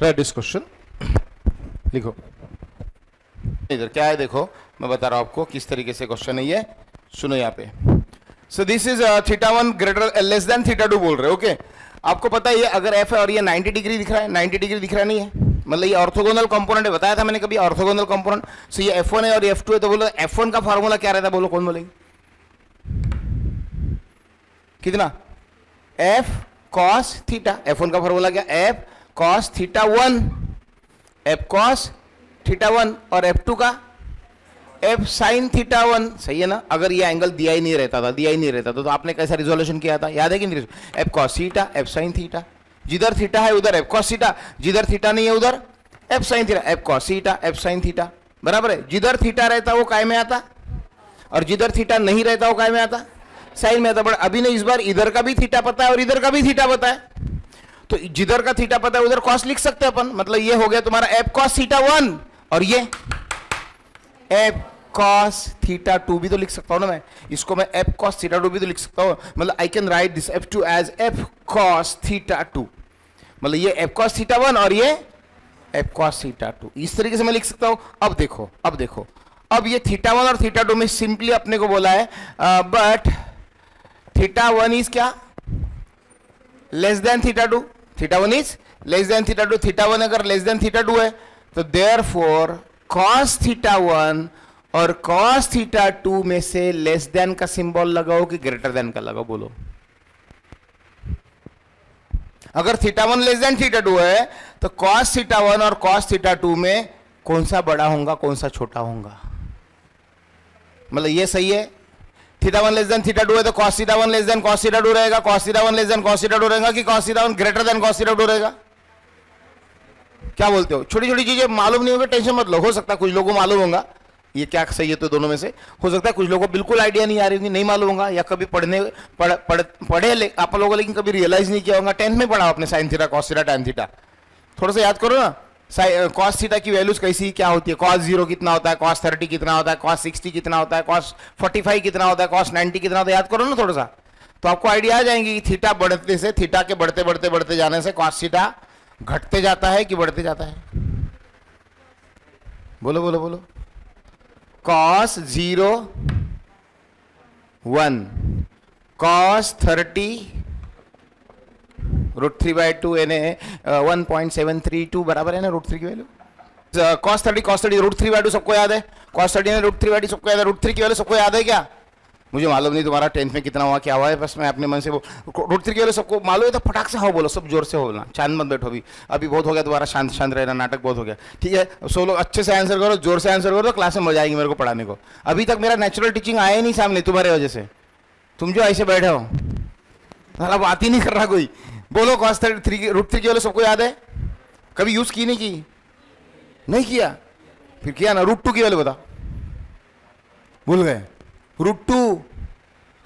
Right this question, लिखो इधर क्या है, देखो मैं बता रहा हूं आपको किस तरीके से क्वेश्चन है ये, सुनो यहाँ पे। So this is θ1 greater less than θ2 बोल रहे, ओके। आपको पता है ये अगर f है और ये 90 डिग्री दिख रहा है, 90 डिग्री दिख रहा नहीं है, मतलब ये ऑर्थोगोनल कंपोनेंट है, बताया था मैंने कभी ऑर्थोगोनल कंपोनेंट। सो ये f1 है और ये f2 है, तो बोलो f1 का फार्मूला क्या रहता है, बोलो कौन बोलेगी, कितना, f cos थीटा, f1 का फार्मूला क्या, f cos θ1, f cos θ1, और f2 का f sin θ1, सही है ना। अगर ये एंगल दिया ही नहीं रहता था तो आपने कैसा रिजोल्यूशन किया था, याद है कि नहीं, f cos theta, f sin theta, जिधर थीटा है उधर f cos थीटा, जिधर थीटा नहीं है उधर f sin theta, f cos theta, f sin theta, बराबर है। जिधर थीटा रहता वो काय में आता, और जिधर थीटा नहीं रहता वो काय में आता, साइन में आता। बट अभी ने इस बार इधर का भी थीटा पता है और इधर का भी थीटा पता है, तो जिधर का थीटा पता है उधर cos लिख सकते हैं अपन, मतलब ये हो गया तुम्हारा f cos θ1, और ये f cos θ2 भी तो लिख सकता हूं ना मैं, इसको मैं f cos θ2 भी तो लिख सकता हूं, मतलब I can write this f2 as f cos θ2, मतलब ये f cos θ1 और ये f cos θ2, इस तरीके से मैं लिख सकता हूं। अब देखो अब ये θ1 और θ2 में सिंपली अपने को बोला है बट θ1 इज क्या, less than θ2, θ1 is less than θ2, θ1 अगर लेस देन θ2 है तो देयरफॉर cos θ1 और cos θ2 में से लेस देन का सिंबल लगाओ कि ग्रेटर देन का लगाओ, बोलो। अगर θ1 लेस देन θ2 है तो cos θ1 और cos θ2 में कौन सा बड़ा होगा कौन सा छोटा होगा, मतलब ये सही है। θ1 लेस देन θ2 है तो cos θ1 लेस देन cos θ2 रहेगा, cos θ1 लेस देन cos θ2 रहेगा कि cos θ1 ग्रेटर देन cos θ2 रहेगा, क्या बोलते हो। छोटी छोटी चीजें मालूम नहीं होगी टेंशन मत लो, हो सकता है कुछ लोगों को मालूम होगा ये क्या सही है, तो दोनों में से हो सकता है कुछ लोगों को बिल्कुल आइडिया नहीं आ रही होगी, नहीं मालूम होगा, या कभी पढ़े आप लोगों लेकिन कभी रियलाइज नहीं किया होगा। 10th में पढ़ा आपने sine theta, cos theta, tan theta, थोड़ा सा याद करो ना। कॉस थीटा की वैल्यूज कैसी क्या होती है, कॉस 0 कितना होता है, कॉस 30 कितना होता है, कॉस 60 कितना होता है, कॉस 45 कितना होता है, कॉस 90 कितना होता है, याद करो ना थोड़ा सा, तो आपको आइडिया आ जाएंगे कि थीटा बढ़ते से, थीटा के बढ़ते जाने से कॉस थीटा घटते जाता है कि बढ़ते जाता है, बोलो बोलो बोलो। cos 0 1, cos 30 √3/2 यानी 1.732 बराबर है ना √3 की वैल्यू। cos 30 √3/2 सबको याद है, cos 30 √3/2 सबको याद है, √3 की वैल्यू सबको याद है क्या, मुझे मालूम नहीं तुम्हारा 10th में कितना हुआ क्या हुआ है, बस मैं अपने मन से वो √3 की वैल्यू सबको मालूम है तो फटाक से हो बोलो, सब जोर से हो बोलना, चांद मत बैठो, अभी बहुत हो गया तुम्हारा, शांत शांत रहना, नाटक बहुत हो गया, ठीक है। सो लोग अच्छे से आंसर करो, जोर से आंसर करो, तो क्लास में मजा आएगी मेरे को पढ़ाने को। अभी तक मेरा नेचुरल टीचिंग आया ही नहीं सामने तुम्हारे वजह से, तुम जो ऐसे बैठे हो साला बात ही नहीं कर रहा कोई। बोलो cos 30 √3 की वैल्यू सबको याद है, कभी यूज की नहीं की, नहीं किया, फिर किया ना। √2 की वैल्यू बता, भूल गए, √2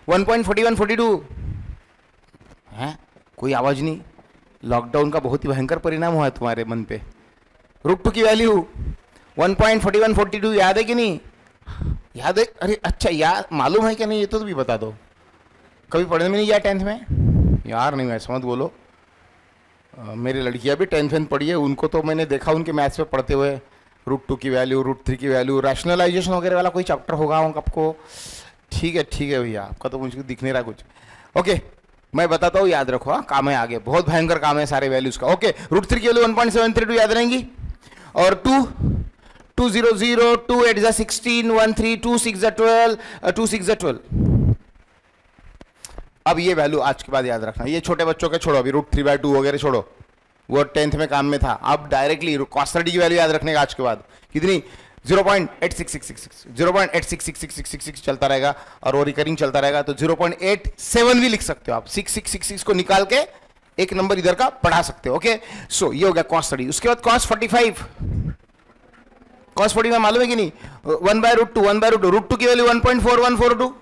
1.4142 है, कोई आवाज नहीं, लॉकडाउन का बहुत ही भयंकर परिणाम हुआ है तुम्हारे मन पे। √2 की वैल्यू 1.4142 याद है कि नहीं, याद है, अरे अच्छा याद मालूम है क्या नहीं, ये तो भी बता दो, कभी पढ़ने में नहीं गया 10th में यार, नहीं वैसे मत बोलो। मेरी लड़कियां भी 10th में पढ़ी है, उनको तो मैंने देखा उनके मैथ्स में पढ़ते हुए, √2 की वैल्यू, √3 की वैल्यू, रैशनलाइजेशन वगैरह वाला कोई चैप्टर होगा आपको, ठीक है भैया, आपका तो मुझे दिख नहीं रहा कुछ। ओके मैं बताता हूँ, याद रखो, हाँ काम है आगे, बहुत भयंकर काम है सारे वैल्यूज का। ओके √3 की वैल्यू 1.732 याद रहेंगी, और 2 2 0 0 2 8 16 1 3 2 6 12 2 6 12। अब ये वैल्यू आज के बाद याद रखना, ये छोटे बच्चों के छोड़ो, अभी √3/2 वगैरह छोड़ो, वो 10th में काम में था। अब डायरेक्टली cos 30 की वैल्यू याद रखने का आज के बाद, कितनी 0.8666 चलता रहेगा, और वो रिकरिंग चलता रहेगा, तो 0.87 भी लिख सकते हो आप, 6666 को निकाल के एक नंबर इधर का बढ़ा सकते हो। ओके सो ये हो गया cos 30। उसके बाद cos 45, cos 45 मालूम है कि नहीं, 1/√2 √2 की वैल्यू 1.4142,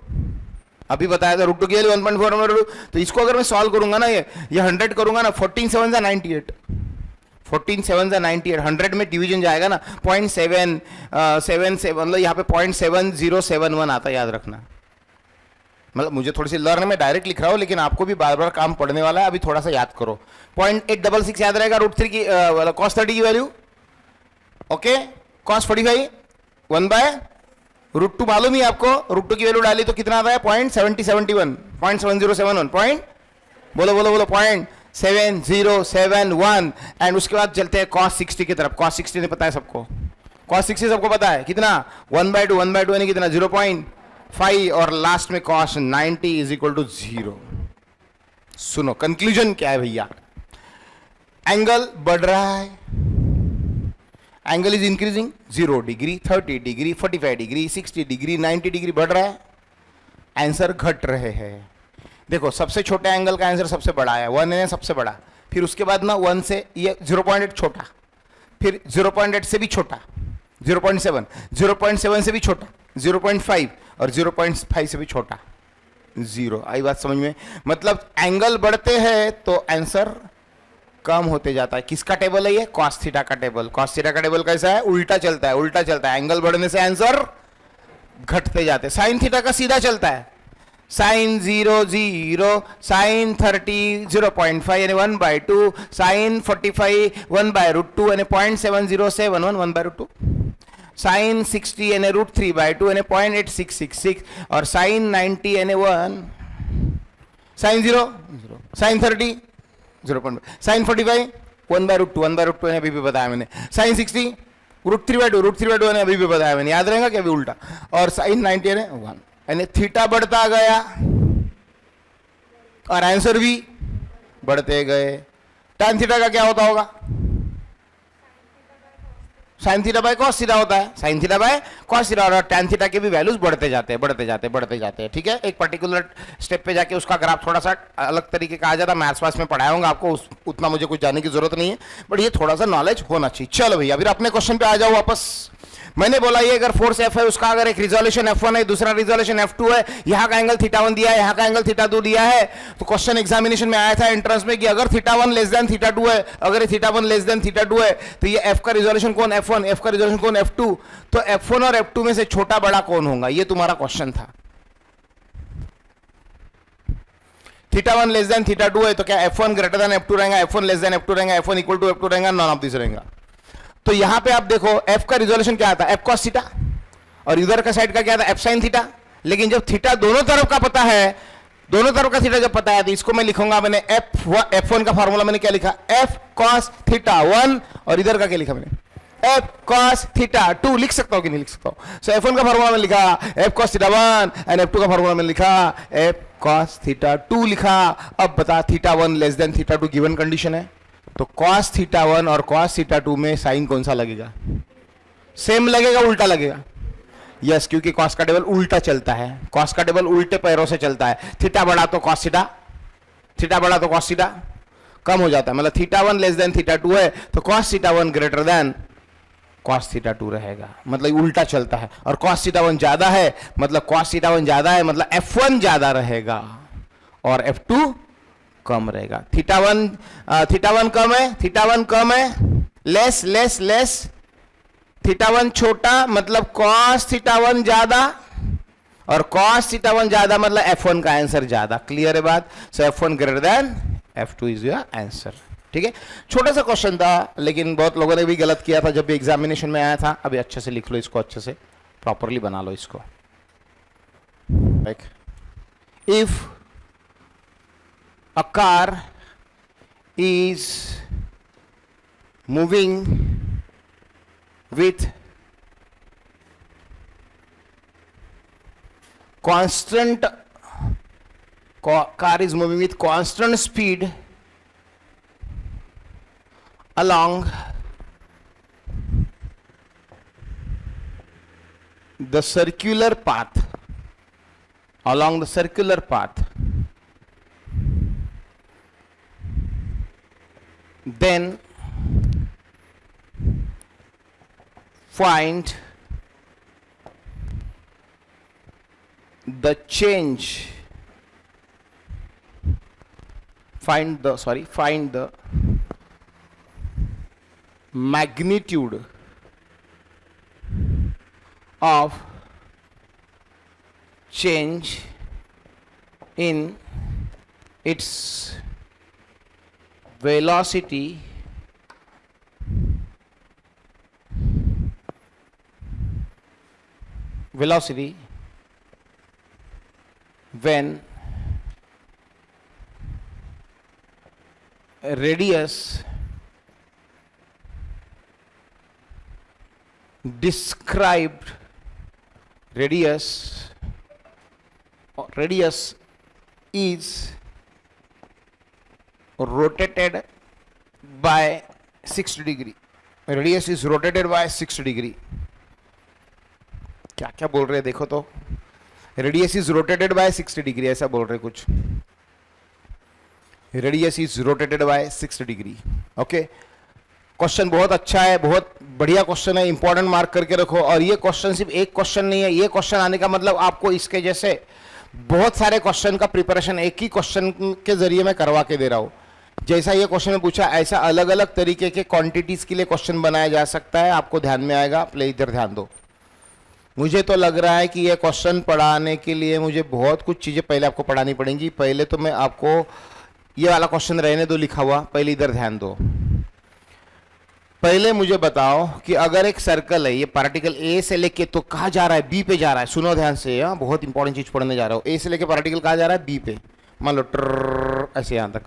अभी बताया था √2 की वैल्यू 1.4142। तो इसको अगर मैं सॉल्व करूंगा ना, ये 100 करूंगा ना, 14 7 98, 14 7 98, 100 में डिवीजन जाएगा ना 0.777, मतलब यहाँ पे 0.7071 आता है, याद रखना। मतलब मुझे थोड़ी सी लर्न में डायरेक्ट लिख रहा हूँ, लेकिन आपको भी बार बार काम पढ़ने वाला है, अभी थोड़ा सा याद करो। 0.866 याद रहेगा √3 की cos 30 की वैल्यू। ओके, cos 45 1/√2 मालूम ही आपको, √2 की वैल्यू डाली तो कितना आता है 0.7071 पॉइंट, बोलो बोलो बोलो 0.7071। एंड उसके बाद चलते हैं cos 60 की तरफ। cos 60 नहीं पता है सबको, cos 60 सबको पता है कितना 1/2 यानी कितना 0.5, और लास्ट में cos 90 इज इक्वल टू 0। सुनो कंक्लूजन क्या है भैया, एंगल बढ़ रहा है, angle is increasing, 0 degree 30 degree 45 degree 60 degree 90 degree बढ़ रहा है, आंसर घट रहे हैं। देखो सबसे छोटे एंगल का आंसर सबसे बड़ा है, 1 है सबसे बड़ा, फिर उसके बाद ना 1 से ये 0.8 छोटा, फिर 0.8 से भी छोटा 0.7, 0.7 से भी छोटा 0.5, और 0.5 से भी छोटा 0। आई बात समझ में? मतलब एंगल बढ़ते हैं तो आंसर कम होते जाता है। किसका टेबल है ये? cos थीटा का टेबल। cos थीटा का टेबल कैसा है? उल्टा चलता है, उल्टा चलता है। एंगल बढ़ने से आंसर घटते जाते हैं। sin थीटा का सीधा चलता है, sin 0 0, sin 30 0.5 यानी 1/2, sin 45 1/√2 यानी 0.7071 1/√2, sin 60 यानी √3/2 यानी 0.8666, और sin 90 यानी 1, sin 0 0, sin 30 0.5, sin 45 1/√2 1/√2 यानी अभी भी बताया मैंने, sin 60 √3/2 यानी अभी भी बताया मैंने, याद रहेगा क्या? अभी उल्टा, और sin 90 यानी 1, यानी थीटा बढ़ता गया और आंसर भी बढ़ते गए। tan थीटा का क्या होता होगा? sin theta by cos theta होता है, sin theta by cos theta, और tan थीटा के भी वैल्यूज बढ़ते जाते हैं, बढ़ते जाते हैं, बढ़ते जाते हैं। ठीक है, एक पर्टिकुलर स्टेप पे जाके उसका ग्राफ थोड़ा सा अलग तरीके का आ जाता है, मैथ्स वास में पढ़ाया होगा आपको, उतना मुझे कुछ जानने की जरूरत नहीं है, बट ये थोड़ा सा नॉलेज होना चाहिए। चलो भैया फिर अपने क्वेश्चन पे आ जाओ वापस। मैंने बोला ये अगर फोर्स F है, उसका अगर एक रिजोल्यूशन F1 है, दूसरा रिजोल्यूशन F2 है, यहाँ का एंगल θ1 दिया है, यहाँ का एंगल θ2 दिया है, तो क्वेश्चन एग्जामिनेशन में आया था एंट्रेंस में कि अगर θ1 लेस देन θ2 है, अगर θ1 लेस देन θ2 है, तो ये F का रिजोल्यूशन कौन? F1, F का रिजोल्यूशन कौन? F2। तो F1 और F2 में से छोटा बड़ा कौन होगा? ये तुम्हारा क्वेश्चन था। θ1 लेस देन θ2 है तो क्या F1 ग्रेटर देन F2 रहेगा, F1 लेस देन F2 रहेगा, F1 इक्वल टू F2 रहेगा, नॉन ऑफ दिस रहेगा। तो यहां पे आप देखो F का रिजोल्यूशन क्या आता है? F cos थीटा, और इधर का साइड का क्या आता है? F sin theta. लेकिन जब थीटा दोनों तरफ का पता है, दोनों तरफ का थीटा जब पता है, तो इसको मैं लिखूंगा, मैंने F1 का फॉर्मूला मैंने क्या लिखा? F cos थीटा 1, और इधर का क्या लिखा मैंने? F cos theta 2। लिख सकता हूं कि नहीं लिख सकता हूं? सो F1 का फॉर्मूला मैंने लिखा F cos theta 1, and F2 का फॉर्मूला मैंने लिखा F cos थीटा 2 लिखा। अब बता θ1 लेस देन θ2 गिवन कंडीशन है, तो cos θ1 और cos θ2 में साइन कौन सा लगेगा? सेम लगेगा, उल्टा लगेगा? यस, क्योंकि cos का टेबल उल्टा चलता है, cos का टेबल उल्टे पैरों से चलता है। थीटा बढ़ा तो cos थीटा, थीटा बढ़ा तो cos थीटा कम हो जाता है, मतलब θ1 लेस देन θ2 है तो cos θ1 ग्रेटर देन cos θ2 रहेगा, मतलब उल्टा चलता है। और cos θ1 ज्यादा है मतलब cos θ1 ज्यादा है, मतलब F1 ज्यादा रहेगा और F2 कम रहेगा। θ1 कम है, θ1 कम है, लेस लेस लेस, θ1 छोटा मतलब cos θ1 ज्यादा, और cos θ1 ज्यादा मतलब F1 का आंसर ज्यादा। क्लियर है बात? सो F1 greater than F2 is your answer. ठीक है, छोटा सा क्वेश्चन था, लेकिन बहुत लोगों ने भी गलत किया था जब भी एग्जामिनेशन में आया था। अभी अच्छे से लिख लो इसको, अच्छे से प्रॉपरली बना लो इसको। Like if a car is moving with constant speed along the circular path, then find the change, find the magnitude of change in its velocity when radius described radius is rotated by 60 degree. Radius is rotated by 60 degree. क्या क्या बोल रहे हैं देखो तो. Radius is rotated bye 60 degree ऐसा बोल रहे कुछ. Radius is rotated bye 60 degree. Okay, question बहुत अच्छा है, बहुत बढ़िया क्वेश्चन है, इंपॉर्टेंट मार्क करके रखो. और ये क्वेश्चन सिर्फ एक क्वेश्चन नहीं है, ये क्वेश्चन आने का मतलब आपको इसके जैसे बहुत सारे क्वेश्चन का प्रिपरेशन एक ही क्वेश्चन के जरिए मैं करवा के दे रहा हूं. जैसा ये क्वेश्चन में पूछा ऐसा अलग अलग तरीके के क्वांटिटीज के लिए क्वेश्चन बनाया जा सकता है. आपको ध्यान में आएगा. प्ले इधर ध्यान दो. मुझे तो लग रहा है कि ये क्वेश्चन पढ़ाने के लिए मुझे बहुत कुछ चीज़ें पहले आपको पढ़ानी पड़ेंगी. पहले तो मैं आपको ये वाला क्वेश्चन रहने दो लिखा हुआ. पहले इधर ध्यान दो. पहले मुझे बताओ कि अगर एक सर्कल है, ये पार्टिकल ए से लेके तो कहाँ जा रहा है, बी पे जा रहा है. सुनो ध्यान से, बहुत इंपॉर्टेंट चीज पढ़ने जा रहा हूँ. ए से लेके पार्टिकल कहाँ जा रहा है, बी पे. मान लो ट्र ऐसे यहाँ तक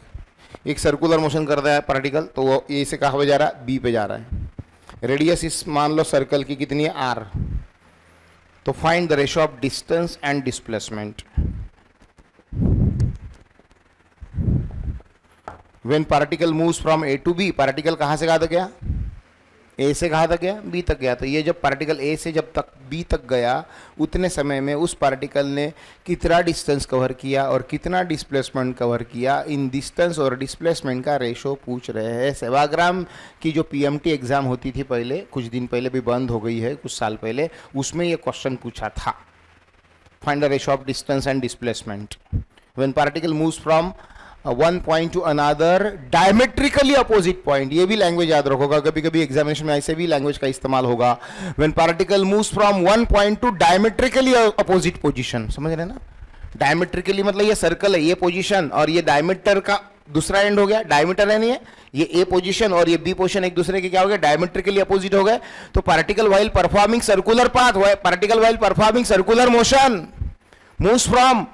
एक सर्कुलर मोशन कर रहा है पार्टिकल, तो वो ए से कहाँ पे जा रहा है, बी पे जा रहा है. रेडियस इस मान लो सर्कल की कितनी है, आर. तो find the ratio of distance and displacement when particle moves from A to B. Particle कहाँ से कहाँ तक गया, ए से कहाँ तक गया, बी तक गया. तो ये जब पार्टिकल ए से जब तक बी तक गया उतने समय में उस पार्टिकल ने कितना डिस्टेंस कवर किया और कितना डिस्प्लेसमेंट कवर किया. इन डिस्टेंस और डिस्प्लेसमेंट का रेशो पूछ रहे हैं. सेवाग्राम की जो पीएमटी एग्जाम होती थी पहले, कुछ दिन पहले भी बंद हो गई है, कुछ साल पहले, उसमें ये क्वेश्चन पूछा था. Find the ratio of distance and displacement when particle moves from one point two another diametrically opposite point. ये भी लैंग्वेज याद रखोगा, कभी कभी एग्जामिनेशन में ऐसे भी लैंग्वेज का इस्तेमाल होगा. When particle moves from one point two diametrically opposite position. समझ रहे ना, डायमेट्रिकली मतलब ये सर्कल है, ये पोजीशन, और ये डायमीटर का दूसरा एंड हो गया. डायमीटर है नहीं है, ये ए पोजीशन और ये बी पोजीशन एक दूसरे के क्या हो गए, डायमेट्रिकली अपोजिट हो गए. तो particle while performing circular path, particle while performing circular motion moves from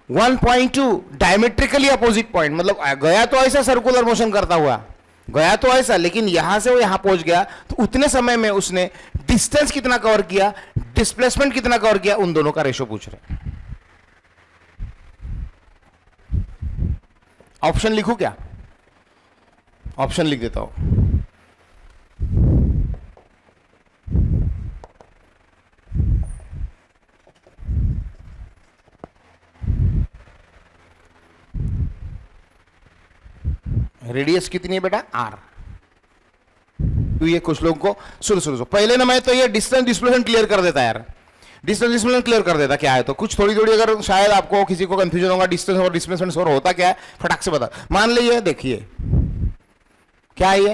1.2 diametrically opposite point. मतलब गया तो ऐसा सर्कुलर मोशन करता हुआ, गया तो ऐसा, लेकिन यहां से वो यहां पहुंच गया. तो उतने समय में उसने डिस्टेंस कितना कवर किया, डिस्प्लेसमेंट कितना कवर किया, उन दोनों का रेशो पूछ रहे. ऑप्शन लिखूं क्या, ऑप्शन लिख देता हूं. रेडियस कितनी है बेटा, आर. तो ये कुछ लोगों को सुनो पहले ना मैं तो ये डिस्टेंस डिस्प्लेसमेंट क्लियर कर देता यार. डिस्टेंस डिस्प्लेसमेंट क्लियर कर देता क्या है. तो कुछ थोड़ी थोड़ी अगर शायद आपको किसी को कंफ्यूजन होगा डिस्टेंस और डिस्प्लेसमेंट और होता क्या है, फटाक से बता. मान लीजिए देखिए क्या है ये,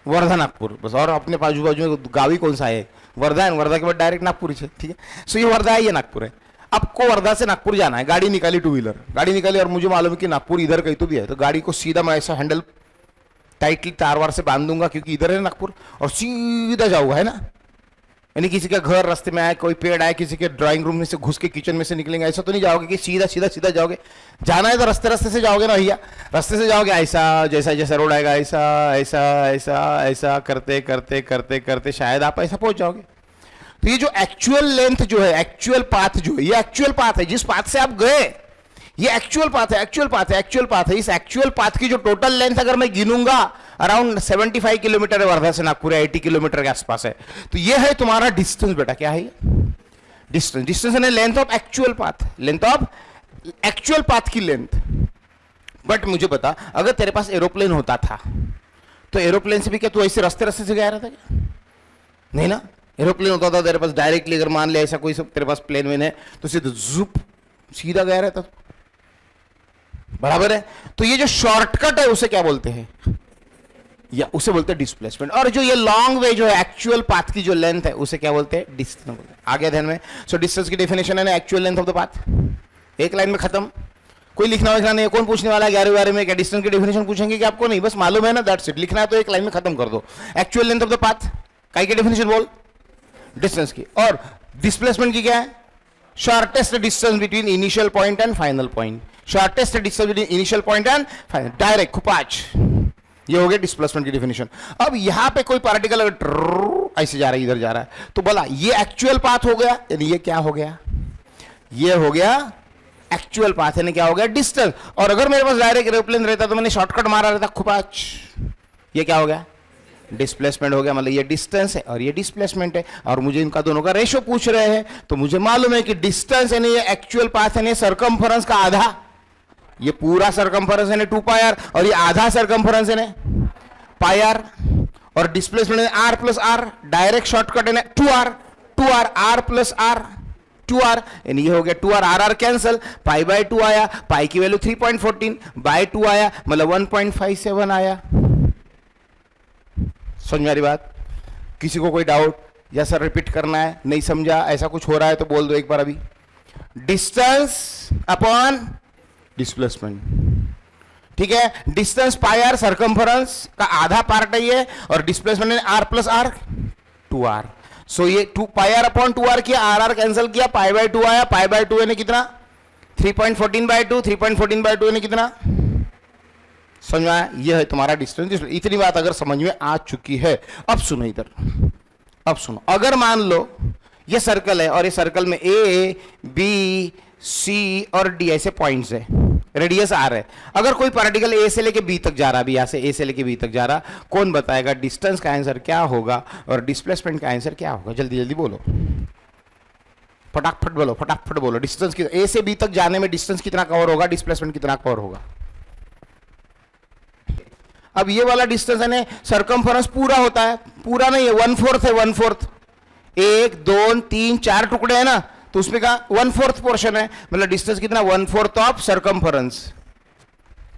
वर्धा नागपुर बस, और अपने बाजू बाजू में गावी कौन सा है, वर्धा है. वर्धा के बाद डायरेक्ट नागपुर है. ठीक है, सो ये वर्धा है, ये नागपुर है. आपको वर्धा से नागपुर जाना है, गाड़ी निकाली, टू व्हीलर गाड़ी निकाली, और मुझे मालूम है कि नागपुर इधर कहीं तो भी है. तो गाड़ी को सीधा मैं ऐसा हैंडल टाइटली तार वार से बांध दूंगा क्योंकि इधर है नागपुर, और सीधा जाऊंगा, है ना. यानी किसी का घर रास्ते में आए, कोई पेड़ आए, किसी के ड्राइंग रूम में से घुस के किचन में से निकलेंगे, ऐसा तो नहीं जाओगे कि सीधा सीधा सीधा जाओगे. जाना है तो रास्ते रास्ते से जाओगे ना भैया, रास्ते से जाओगे ऐसा, जैसा जैसा रोड आएगा ऐसा ऐसा ऐसा ऐसा करते करते करते करते शायद आप ऐसा पहुंच जाओगे. तो ये जो एक्चुअल लेंथ जो है, एक्चुअल पाथ जो है, ये एक्चुअल पाथ है जिस पाथ से आप गए, ये एक्चुअल पाथ है, एक्चुअल पाथ है, एक्चुअल पाथ है. इस एक्चुअल पाथ की जो टोटल लेंथ अगर मैं गिनूंगा अराउंड 75 किलोमीटर है, वर्धा से नागपुर 80 किलोमीटर के आसपास है. तो ये है तुम्हारा डिस्टेंस बेटा. क्या है ये डिस्टेंस, डिस्टेंस है length of actual path, length of actual path की लेंथ. बट मुझे बता, अगर तेरे पास एरोप्लेन होता था तो एरोप्लेन से भी क्या तू ऐसे रास्ते रास्ते से गया रहता क्या, नहीं ना. एरोप्लेन होता था तेरे पास डायरेक्टली, अगर मान लिया ऐसा कोई सब तेरे पास प्लेन वेन है तो सीधा जुप सीधा गया रहता, बराबर है. तो ये जो शॉर्टकट है उसे क्या बोलते हैं, या उसे बोलते हैं डिस्प्लेसमेंट. और जो ये लॉन्ग वे जो है, एक्चुअल पाथ की जो लेंथ है, उसे क्या बोलते हैं, डिस्टेंस. आगे ध्यान में. सो डिस्टेंस की डेफिनेशन है ना, actual length of the path. एक लाइन में खत्म, कोई लिखना विखना नहीं है। कौन पूछने वाला है 11वीं बारे में क्या डिस्टेंस की डेफिनेशन पूछेंगे कि आपको नहीं, बस मालूम है ना, दैट्स इट। लिखना है तो एक लाइन में खत्म कर दो। Actual length of the path काई की डेफिनेशन बोल, डिस्टेंस की। और डिस्प्लेसमेंट की क्या है, shortest distance between initial point and final point, shortest distance between initial point and final, direct खुपाच, ये हो गया डिस्प्लेसमेंट की डेफिनेशन। अब यहां पे कोई पार्टिकल अगर ऐसे जा रहा है, इधर जा रहा है, तो बोला ये एक्चुअल पाथ हो गया, यानी ये क्या हो गया, ये हो गया एक्चुअल पाथ, यानी क्या हो गया डिस्टेंस। और अगर मेरे पास डायरेक्ट एरोप्लेन रहता तो मैंने शॉर्टकट मारा रहता खुपाच, ये क्या हो गया डिस्प्लेसमेंट हो गया। मतलब ये डिस्टेंस है और ये डिस्प्लेसमेंट है, और मुझे इनका दोनों का रेशो पूछ रहे हैं, तो मुझे मालूम है कि डिस्टेंस यानी ये एक्चुअल पाथ यानी सरकमफरेंस का आधा, ये पूरा सरकमफरेंस है 2πr, और ये आधा सरकमफरेंस है πr, और डिस्प्लेसमेंट है r plus R, direct shortcut है 2r, 2r r plus r 2r, यानी ये हो गया 2r, r cancel, pi by 2 आया, पाई की वैल्यू 3.14 बाय 2 आया, मतलब 1.57 आया। समझ में आ रही बात? किसी को कोई डाउट या सर रिपीट करना है, नहीं समझा, ऐसा कुछ हो रहा है तो बोल दो एक बार अभी। डिस्टेंस अपॉन डिस्प्लेसमेंट, ठीक है। डिस्टेंस पाई आर सरकमफरेंस का आधा पार्ट है ये, और डिस्प्लेसमेंट है आर प्लस आर 2r। सो ये 2 पाई आर अपॉन 2r किया, आर कैंसिल किया, पाई बाय 2 आया, पाई बाय 2 यानी कितना 3.14 बाय 2, 3.14 बाय 2 यानी कितना, समझ में आया? ये है तुम्हारा डिस्टेंस। इतनी बात अगर समझ में आ चुकी है, अब सुनो इधर, अब सुनो। अगर मान लो ये सर्कल है और ये सर्कल में ए बी सी और डी ऐसे पॉइंट्स है, रेडियस आर है। अगर कोई पार्टिकल ए से लेके बी तक जा रहा है, यहां से ए से लेके बी तक जा रहा, कौन बताएगा डिस्टेंस का आंसर क्या होगा और डिस्प्लेसमेंट का आंसर क्या होगा? जल्दी जल्दी बोलो, फटाफट बोलो, फटाफट बोलो। डिस्टेंस की ए से बी तक जाने में डिस्टेंस कितना कवर होगा, डिस्प्लेसमेंट कितना कवर होगा? अब ये वाला डिस्टेंस है ना, सरकमफरेंस पूरा होता है, पूरा नहीं है, 1/4 है, 1/4, 1 2 3 4 टुकड़े हैं ना, तो उसमें का 1/4 पोर्शन है, मतलब डिस्टेंस कितना 1/4 ऑफ सरकमफरेंस।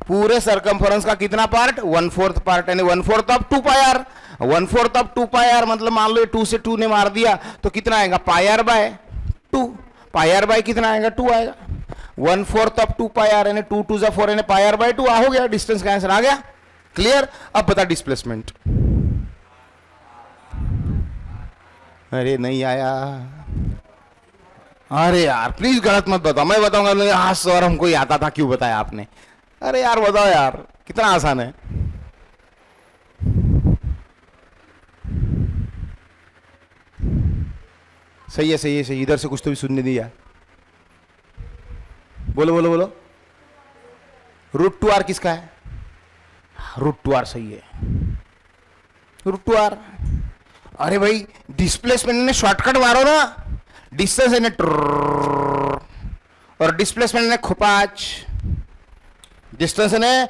पूरे सरकमफरेंस का कितना पार्ट 1/4 पार्ट, यानी 1/4 ऑफ 2πr। 1/4 ऑफ 2πr मतलब मान लो 2 से 2 ने मार दिया तो कितना आएगा πr बाय 2, πr बाय कितना आएगा 2 आएगा। 1/4 ऑफ 2πr यानी 2 2 जा 4 यानी πr बाय 2 हो गया, डिस्टेंस का आंसर आ गया। क्लियर? अब बता डिस्प्लेसमेंट। अरे नहीं आया, अरे यार प्लीज गलत मत बताओ, मैं बताऊंगा हाँ सर हमको ही आता था, क्यों बताया आपने? अरे यार बताओ यार, कितना आसान है। सही है, सही है, सही। इधर से कुछ तो भी सुनने दिया, बोलो बोलो बोलो। √2r किसका है? √2r सही है, √2r। अरे भाई डिस्प्लेसमेंट ने शॉर्टकट मारो ना, डिस्टेंस है और डिस्प्लेसमेंट ने खुपाच, डिस्टेंस है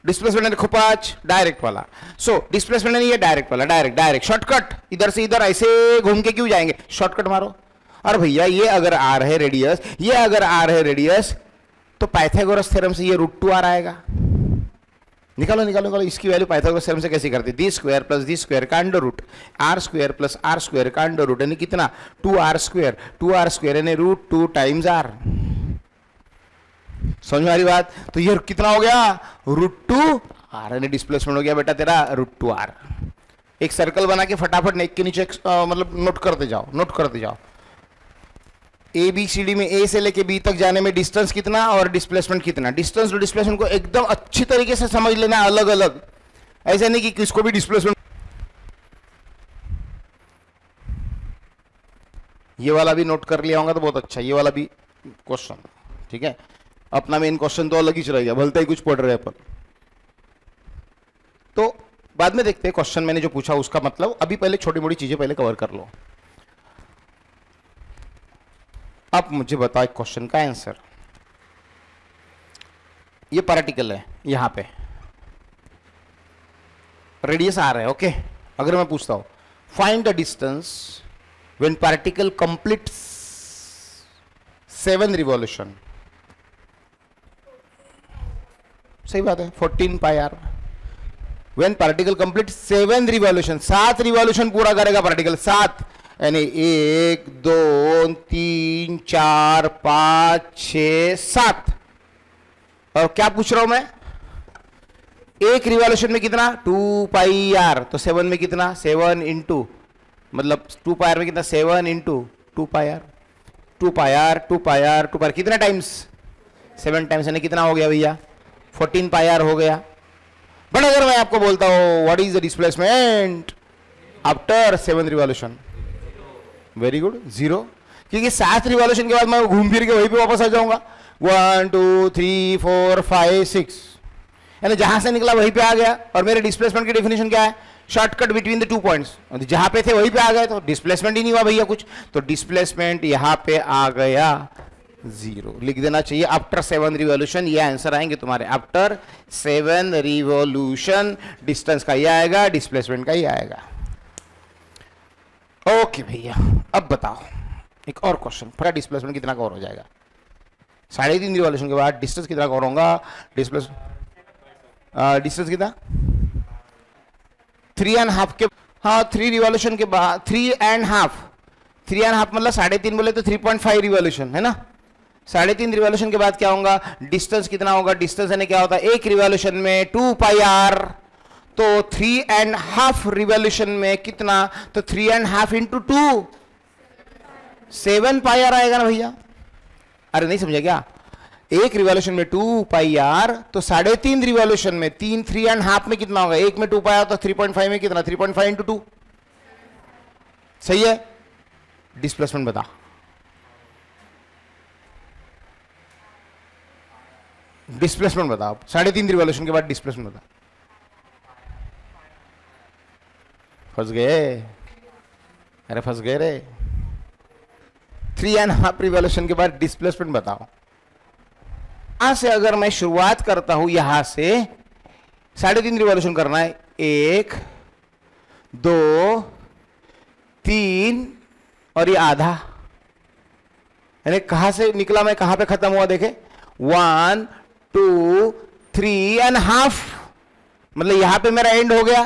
डिस्प्लेसमेंट ने खुपाच, डायरेक्ट वाला। सो डिस्प्लेसमेंट नहीं है, डायरेक्ट वाला, डायरेक्ट डायरेक्ट शॉर्टकट, इधर से इधर ऐसे घूम के क्यों जाएंगे, शॉर्टकट मारो। और भैया ये अगर आर है रेडियस, ये अगर आर है रेडियस, तो पाइथागोरस थ्योरम से ये √2r आएगा। निकालो निकालो निकालो, इसकी वैल्यू पाइथागोरस थ्योरम से कैसे करते? D square plus D square का under root, R square plus R square का अंडर रूट, यानी कितना 2r स्क्वायर यानी √2 टाइम्स r। समझ में आ रही बात? तो ये कितना हो गया √2r, यानी डिस्प्लेसमेंट हो गया बेटा तेरा √2r। एक सर्कल बना के फटाफट एक के नीचे मतलब नोट करते जाओ, नोट करते जाओ। ए बी सी डी में ए से लेके बी तक जाने में डिस्टेंस कितना और डिस्प्लेसमेंट कितना। डिस्टेंस और डिस्प्लेसमेंट को एकदम अच्छी तरीके से समझ लेना, अलग अलग, ऐसा नहीं कि किसको भी डिस्प्लेसमेंट। ये वाला भी नोट कर लिया होगा तो बहुत अच्छा, ये वाला भी क्वेश्चन, ठीक है। अपना मेन क्वेश्चन तो अलग ही रह गया, भलता ही कुछ पढ़ रहे पर, तो बाद में देखते हैं क्वेश्चन मैंने जो पूछा उसका मतलब। अभी पहले छोटी मोटी चीजें पहले कवर कर लो। अब मुझे बताओ क्वेश्चन का आंसर। ये पार्टिकल है, यहां पे रेडियस आ रहा है, ओके। अगर मैं पूछता हूं find the distance when particle completes 7 revolution, सही बात है 14 πr। When particle complete 7 revolution, 7 revolution पूरा करेगा पार्टिकल, 7 यानी 1 2 3 4 5 6 7। और क्या पूछ रहा हूं मैं, एक रिवॉल्यूशन में कितना 2 पाई आर, तो 7 में कितना 7 इंटू, मतलब 2 पाई आर में कितना 7 into 2 pi R, 2 pi R 2 pi R 2 pi R कितना टाइम्स 7 टाइम्स, यानी कितना हो गया भैया 14 पाई आर हो गया। बट अगर मैं आपको बोलता हूं what is the displacement after 7 revolution, very good 0, क्योंकि 7 रिवॉल्यूशन के बाद मैं घूम फिर के वहीं पे वापस आ जाऊंगा 1 2 3 4 5 6, यानी जहां से निकला वहीं पे आ गया। और मेरे डिस्प्लेसमेंट की डेफिनेशन क्या है, शॉर्टकट बिटवीन द 2 पॉइंट्स, जहां पे थे वहीं पे आ गए, तो डिस्प्लेसमेंट ही नहीं हुआ भैया कुछ, तो डिस्प्लेसमेंट यहां पे आ गया 0। लिख देना चाहिए आफ्टर 7 रिवॉल्यूशन, ये आंसर आएंगे तुम्हारे आफ्टर 7 रिवॉल्यूशन। डिस्टेंस का ये आएगा, डिस्प्लेसमेंट का ये आएगा। ओके भैया, अब बताओ एक और क्वेश्चन, पूरा डिस्प्लेसमेंट कितना का और हो जाएगा 3.5 रिवॉल्यूशन के बाद, डिस्टेंस कितना का और होगा, डिस्टेंस कितना 3.5 के, हाँ 3 रिवॉल्यूशन के बाद 3.5 मतलब 3.5 बोले तो 3.5 रिवॉल्यूशन है ना। 3.5 रिवॉल्यूशन के बाद क्या होगा, डिस्टेंस कितना होगा, डिस्टेंस यानी क्या होता है एक रिवॉल्यूशन में 2 पाई आर, तो 3.5 रिवॉल्यूशन में कितना, तो 3.5 इंटू 2 7 पाई आर आएगा ना भैया। अरे नहीं समझे क्या, एक रिवॉल्यूशन में 2 पाई आर, तो 3.5 रिवॉल्यूशन में 3.5 में कितना होगा, एक में 2 पाई आर, तो 3.5 में कितना 3.5 इंटू 2, सही है। डिस्प्लेसमेंट बता, डिस्प्लेसमेंट बताओ 3.5 रिवॉल्यूशन के बाद डिस्प्लेसमेंट बता। फंस गए, अरे फंस गए रे। 3.5 रिवॉल्यूशन के बाद डिस्प्लेसमेंट बताओ। यहां से अगर मैं शुरुआत करता हूं, यहां से 3.5 रिवॉल्यूशन करना है, 1 2 3 और ये आधा, यानी कहां से निकला मैं कहां पे खत्म हुआ देखे 1 2 3.5, मतलब यहां पे मेरा एंड हो गया।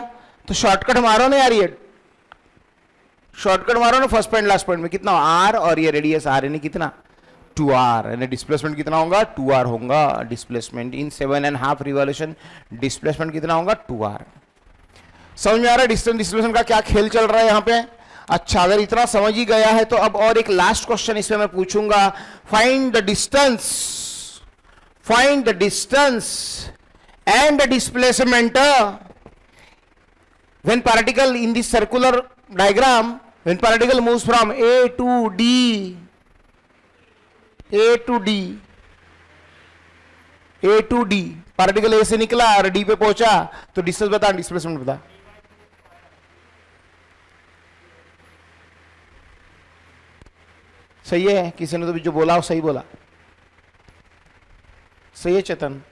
तो शॉर्टकट मारो ना यार, ये शॉर्टकट मारो ना फर्स्ट पॉइंट लास्ट पॉइंट में, कितना आर और ये रेडियस आर, यानी कितना 2r, यानी डिस्प्लेसमेंट कितना होगा 2r होगा। डिस्प्लेसमेंट इन 7.5 रिवॉल्यूशन, डिस्प्लेसमेंट कितना होगा 2r। समझ में आ रहा है डिस्टेंस डिस्प्लेसमेंट का क्या खेल चल रहा है यहां पे। अच्छा, अगर इतना समझ ही गया है तो अब और एक लास्ट क्वेश्चन इसमें मैं पूछूंगा, find the distance and the displacement when particle in this circular diagram, when particle moves from A to D, particle A से निकला और डी पे पहुंचा, तो डिस्टेंस बता, डिस्प्लेसमेंट बता। सही है, किसी ने तो जो बोला वो सही बोला, सही है चेतन।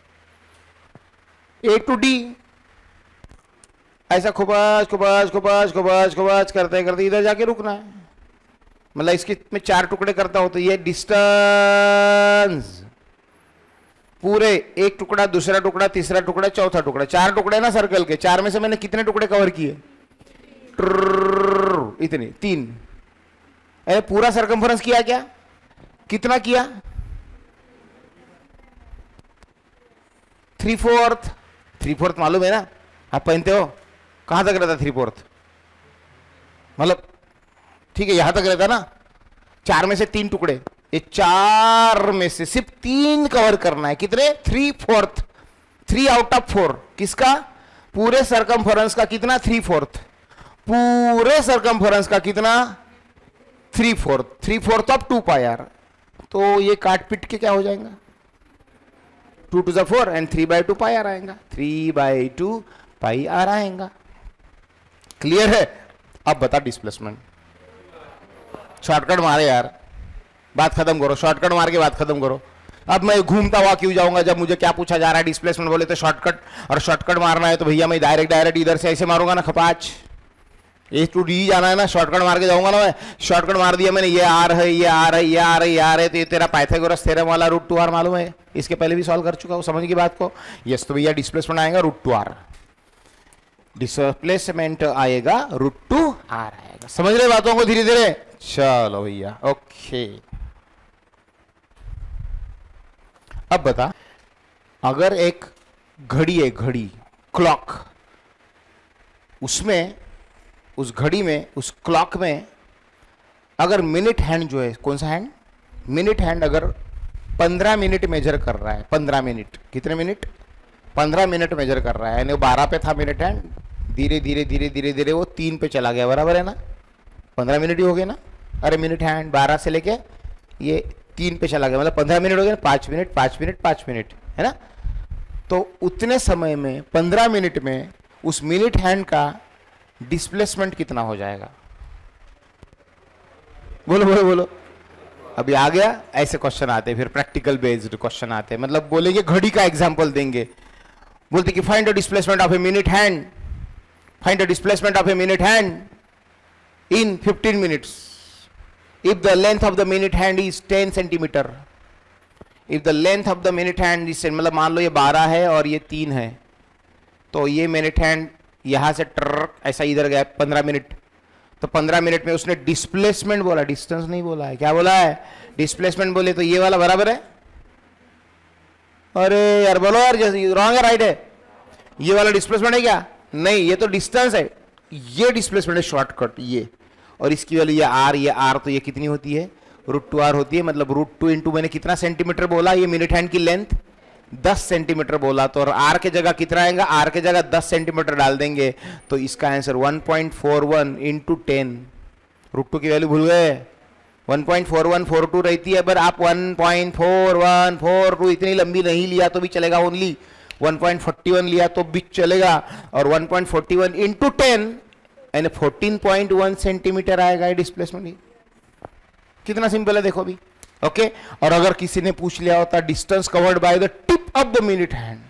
ए टू डी ऐसा खुबाज करते करते इधर जाके रुकना है, मतलब इसके में 4 टुकड़े करता हो तो ये डिस्टेंस पूरे, एक टुकड़ा, दूसरा टुकड़ा, तीसरा टुकड़ा, चौथा टुकड़ा, 4 टुकड़े ना सर्कल के, 4 में से मैंने कितने टुकड़े कवर किए, इतने 3। पूरा सरकमफ्रेंस किया क्या, कितना किया 3/4 मालूम है ना, आप पहनते हो, कहां तक रहता 3/4, मतलब ठीक है यहां तक रहता ना। 4 में से 3 टुकड़े, ये 4 में से सिर्फ 3 कवर करना है, कितने 3/4, 3 आउट ऑफ 4 किसका, पूरे सरकमफ्रेंस का कितना 3/4, पूरे सरकमफ्रेंस का कितना 3/4 ऑफ 2 पाई आर। तो ये काट पिट के क्या हो जाएगा 2 to the 4 and 3/2 pi R आएगा, 3/2 पाई आर आएगा। क्लियर है। अब बता डिस्प्लेसमेंट, शॉर्टकट मारे यार, बात खत्म करो, शॉर्टकट मार के बात खत्म करो। अब मैं घूमता हुआ क्यों जाऊंगा, जब मुझे क्या पूछा जा रहा है डिस्प्लेसमेंट बोले तो शॉर्टकट, और शॉर्टकट मारना है तो भैया मैं डायरेक्ट इधर से ऐसे मारूंगा ना, खपाच ए टू डी जाना है ना, शॉर्टकट मार के जाऊंगा ना मैं। शॉर्टकट मार दिया मैंने, ये आर है, ये आर है, ये आर है, ये आर है, तो ये तेरा पाइथागोरस थ्योरम वाला √2r मालूम है, इसके पहले भी सॉल्व कर चुका हूं, समझ की बात को। यस, तो भैया डिस्प्लेसमेंट आएगा √2r। डिस्प्लेसमेंट आएगा √2 r आएगा। समझ रहे बातों को धीरे धीरे? चलो भैया ओके। अब बता, अगर एक घड़ी है, घड़ी क्लॉक, उसमें उस घड़ी में उस क्लॉक में अगर मिनट हैंड जो है, कौन सा हैंड? मिनट हैंड अगर 15 मिनट मेजर कर रहा है, 15 मिनट, कितने मिनट? 15 मिनट मेजर कर रहा है, यानी 12 पे था मिनट हैंड, धीरे धीरे धीरे धीरे धीरे वो 3 पे चला गया, बराबर है ना? 15 मिनट ही हो गए ना? अरे मिनट हैंड 12 से लेके ये 3 पे चला गया, मतलब 15 मिनट हो गए, 5 मिनट 5 मिनट 5 मिनट, है ना? तो उतने समय में 15 मिनट में उस मिनट हैंड का डिस्प्लेसमेंट कितना हो जाएगा? बोलो बोलो बोलो। अभी आ गया? ऐसे क्वेश्चन आते हैं, फिर प्रैक्टिकल बेस्ड क्वेश्चन आते हैं, मतलब बोलेंगे घड़ी का एग्जांपल देंगे, बोलते कि find the displacement of a minute hand, find the displacement of a minute hand in 15 minutes if the length of the minute hand is 10 centimeter, if the length of the minute hand is, मतलब मान लो ये 12 है और ये 3 है, तो ये minute hand यहाँ से ट्रक ऐसा इधर गया 15 मिनट, तो 15 मिनट में उसने डिस्प्लेसमेंट बोला, डिस्टेंस नहीं बोला है। क्या बोला है? डिस्प्लेसमेंट बोले, तो ये वाला बराबर है? अरे यार बोलो यार, रॉन्ग है राइट है? ये वाला डिस्प्लेसमेंट है क्या? नहीं, ये तो डिस्टेंस है, ये डिस्प्लेसमेंट है शॉर्टकट ये, और इसकी वाली ये आर, ये आर, तो ये कितनी होती है? √2r होती है, मतलब √2 इंटू मैंने कितना सेंटीमीटर बोला, ये मिनट हैंड की लेंथ 10 सेंटीमीटर बोला, तो और आर के जगह कितना आएगा? आर के जगह 10 सेंटीमीटर डाल देंगे, तो इसका आंसर 1.41 इंटू 10, √2 की वैल्यू भूल गए? 1.4142 रहती है, पर आप 1.4142 इतनी लंबी नहीं लिया तो भी चलेगा, ओनली 1.41 लिया तो भी चलेगा, और 1.41 इंटू 10 यानी 14.1 सेंटीमीटर आएगा ये डिस्प्लेसमेंट। कितना सिंपल है देखो अभी, ओके। और अगर किसी ने पूछ लिया होता distance covered by the tip of the minute hand,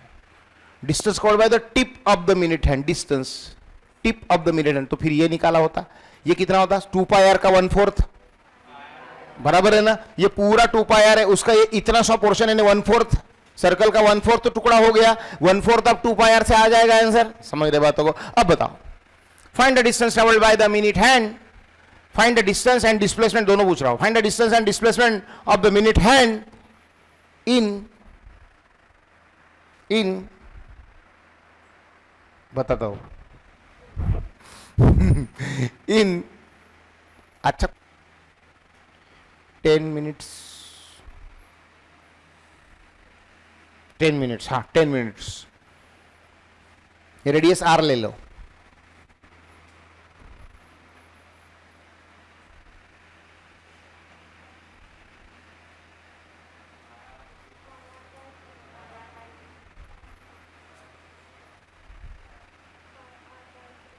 distance covered by the tip of the minute hand, distance tip of the minute hand, तो फिर ये निकाला होता, ये कितना होता? 2πr का 1/4, बराबर है ना? ये पूरा 2πr है, उसका ये इतना सा पोर्शन है 1/4, सर्कल का 1/4 तो टुकड़ा हो गया, 1/4 अब 2πr से आ जाएगा आंसर। समझ रहे बातों को? अब बताओ, find the distance travelled by the minute hand, find the distance and displacement, दोनों पूछ रहा हूं, find the distance and displacement of the minute hand in बताता हूं इन, अच्छा 10 मिनट्स, 10 मिनट्स, हाँ 10 मिनट्स, रेडियस आर ले लो,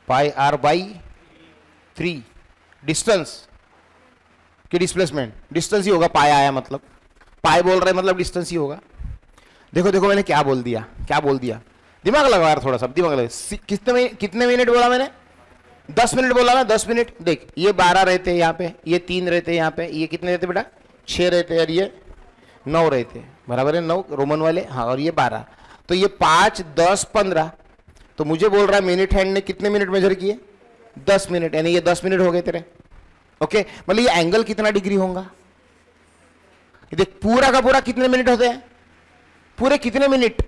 πr/3, डिस्टेंस की डिस्प्लेसमेंट, डिस्टेंस ही होगा, पाई आया मतलब, पाई बोल रहे मतलब डिस्टेंस ही होगा। देखो देखो मैंने क्या बोल दिया, क्या बोल दिया, दिमाग लगाओ यार थोड़ा सा, दिमाग लगाओ। कितने मिनट बोला मैंने? 10 मिनट बोला ना, 10 मिनट। देख ये 12 रहते हैं यहाँ पे, ये 3 रहते हैं यहाँ पे, ये कितने रहते बेटा? 6 रहते हैं, और ये 9 रहते हैं, बराबर है? 9 रोमन वाले, हाँ, और ये 12, तो ये 5, 10, 15, तो मुझे बोल रहा है मिनट हैंड ने कितने मिनट मेजर किए? 10 मिनट, यानी ये 10 मिनट हो गए तेरे, ओके। मतलब ये एंगल कितना डिग्री होगा? देख पूरा का पूरा कितने मिनट होते हैं? पूरे कितने मिनट?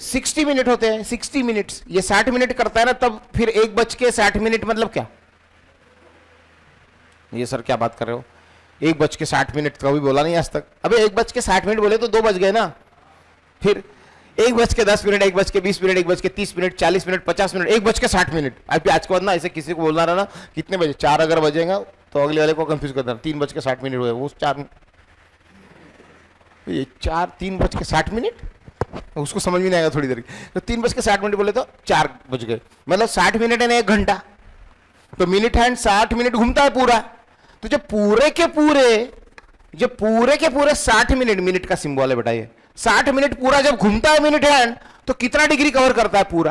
60 मिनट होते हैं, 60 मिनट्स। ये 60 मिनट करता है ना, तब फिर 1:60 मतलब क्या? ये सर क्या बात कर रहे हो? 1:60 कभी बोला नहीं आज तक। अबे 1:60 बोले तो 2 बज गए ना, फिर 1:10 1:20 1:30 40 50 1:60। आज के बाद ना ऐसे किसी को बोलना रहा ना, कितने बजे? 4 अगर बजेगा तो अगले वाले को कंफ्यूज कर देना, 3:60 हुए, वो 4, ये 3:60, उसको समझ में नहीं आएगा थोड़ी देर। तो 3:60 बोले तो 4 बज गए, मतलब 60 मिनट है ना 1 घंटा। तो मिनट हैंड 60 मिनट घूमता है पूरा, तो जब पूरे के पूरे 60 मिनट, मिनट का सिंबल है बेटा ये, 60 मिनट पूरा जब घूमता है मिनट हैंड, तो कितना डिग्री कवर करता है? पूरे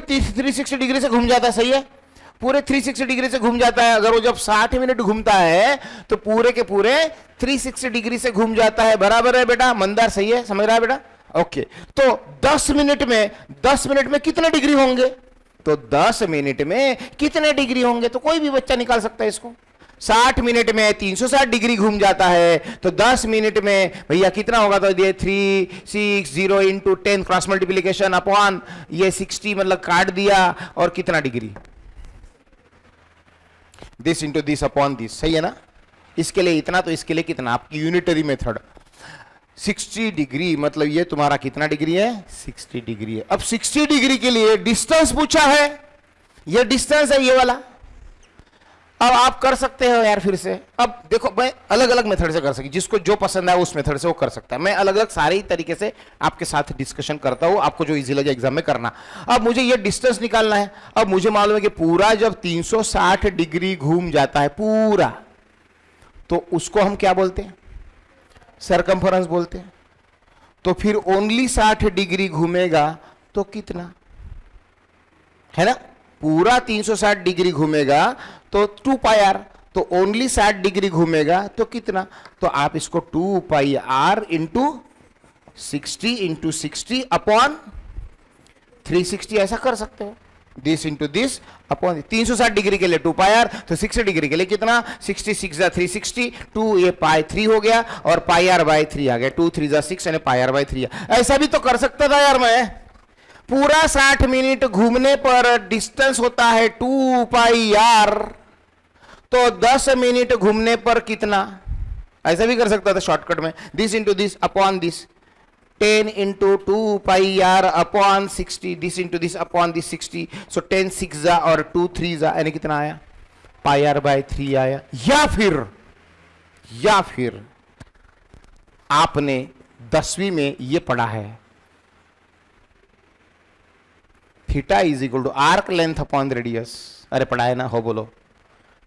360 डिग्री से घूम जाता है, सही है? पूरे 360 डिग्री से घूम जाता है। अगर वो जब 60 मिनट घूमता है तो पूरे के पूरे 360 डिग्री से घूम जाता है, बराबर है बेटा? मंदार सही है, समझ रहा है बेटा? ओके, तो 10 मिनट में कितने डिग्री होंगे? तो 10 मिनट में कितने डिग्री होंगे? तो कोई भी बच्चा निकाल सकता है इसको। 60 मिनट में 360 डिग्री घूम जाता है, तो 10 मिनट में भैया कितना होगा? तो ये 360 इंटू 10 क्रॉस मल्टीप्लीकेशन अपॉन ये 60, मतलब काट दिया, और कितना degree? This into this upon this, सही है ना? इसके लिए इतना, तो इसके लिए कितना? आपकी यूनिटरी मेथड 60 डिग्री, मतलब ये तुम्हारा कितना डिग्री है? 60 डिग्री है। अब 60 डिग्री के लिए डिस्टेंस पूछा है, ये डिस्टेंस है ये वाला। अब आप कर सकते हो यार फिर से। अब देखो, मैं अलग अलग मेथड से कर सकती, जिसको जो पसंद है उस मेथड से वो कर सकता है। मैं अलग अलग सारे तरीके से आपके साथ डिस्कशन करता हूं, आपको जो इजी लगे एग्जाम में करना। अब मुझे ये डिस्टेंस निकालना है। अब मुझे मालूम है कि पूरा जब 360 डिग्री घूम जाता है पूरा, तो उसको हम क्या बोलते हैं? सरकमफरेंस बोलते हैं। तो फिर ओनली 60 डिग्री घूमेगा तो कितना है ना? पूरा 360 डिग्री घूमेगा तो 2 पाई आर, तो ओनली 60 डिग्री घूमेगा तो कितना? तो आप इसको 2 पाई आर इंटू 60 अपॉन 360 ऐसा कर सकते हो। This into this upon 360 degree के लिए 2 पाई आर, तो 60 डिग्री के लिए कितना? 66 जा 360, 2 ये पाई 3 हो गया, और पाई आर बाई 3 आ गया। 2 3 जा 6 यानी पाई आर बाई 3। ऐसा भी तो कर सकता था यार मैं। पूरा 60 मिनट घूमने पर डिस्टेंस होता है 2 पाई आर, तो 10 मिनट घूमने पर कितना? ऐसा भी कर सकता था शॉर्टकट में। This into this upon this, 10 into 2 pi R upon 60, this into this upon this 60, so 10 6 जा और 2 3 जा, यानी कितना आया? पाई आर बाय 3 आया। या फिर आपने 10वीं में ये पढ़ा है, theta is equal to arc length upon radius. अरे पढ़ा है ना? हो बोलो।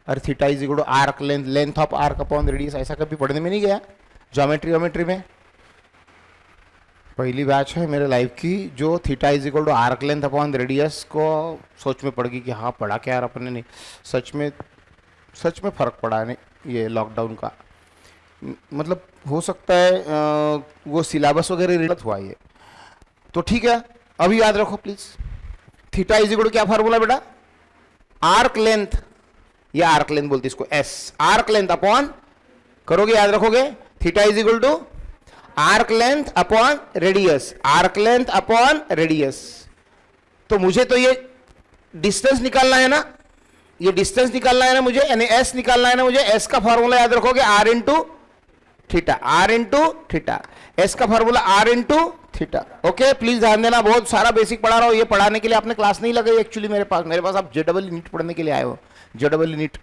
अरे theta is equal to arc length of arc upon radius, ऐसा कभी पढ़ने में नहीं गया ज्योमेट्री में? पहली बैच है मेरे लाइफ की जो theta is equal to arc length upon radius को सोच में पड़ गई कि हाँ पढ़ा क्या यार अपने। नहीं, सच में फर्क पड़ा है ये लॉकडाउन का। मतलब हो सकता है वो सिलेबस वगैरह रिलेट हुआ ये, तो ठीक है। अभी याद रखो please, theta is equal to क्या फार्मूला बेटा? आर्क लेंथ, या आर्क लेंथ बोलते इसको, एस, आर्क लेंथ अपॉन, करोगे याद रखोगे, theta is equal to arc length upon radius, arc length upon radius. तो मुझे तो ये डिस्टेंस निकालना है ना, ये डिस्टेंस निकालना है ना मुझे, यानी एस निकालना है ना मुझे। एस का फॉर्मूला याद रखोगे r into theta, r into theta, s का formula r into theta. Okay, please ध्यान देना, बहुत सारा बेसिक पढ़ा रहा हूं। ये पढ़ाने के लिए आपने क्लास नहीं लगाई एक्चुअली मेरे पास आप जेडबल नीट पढ़ने के लिए आए हो, जेडबल नीट।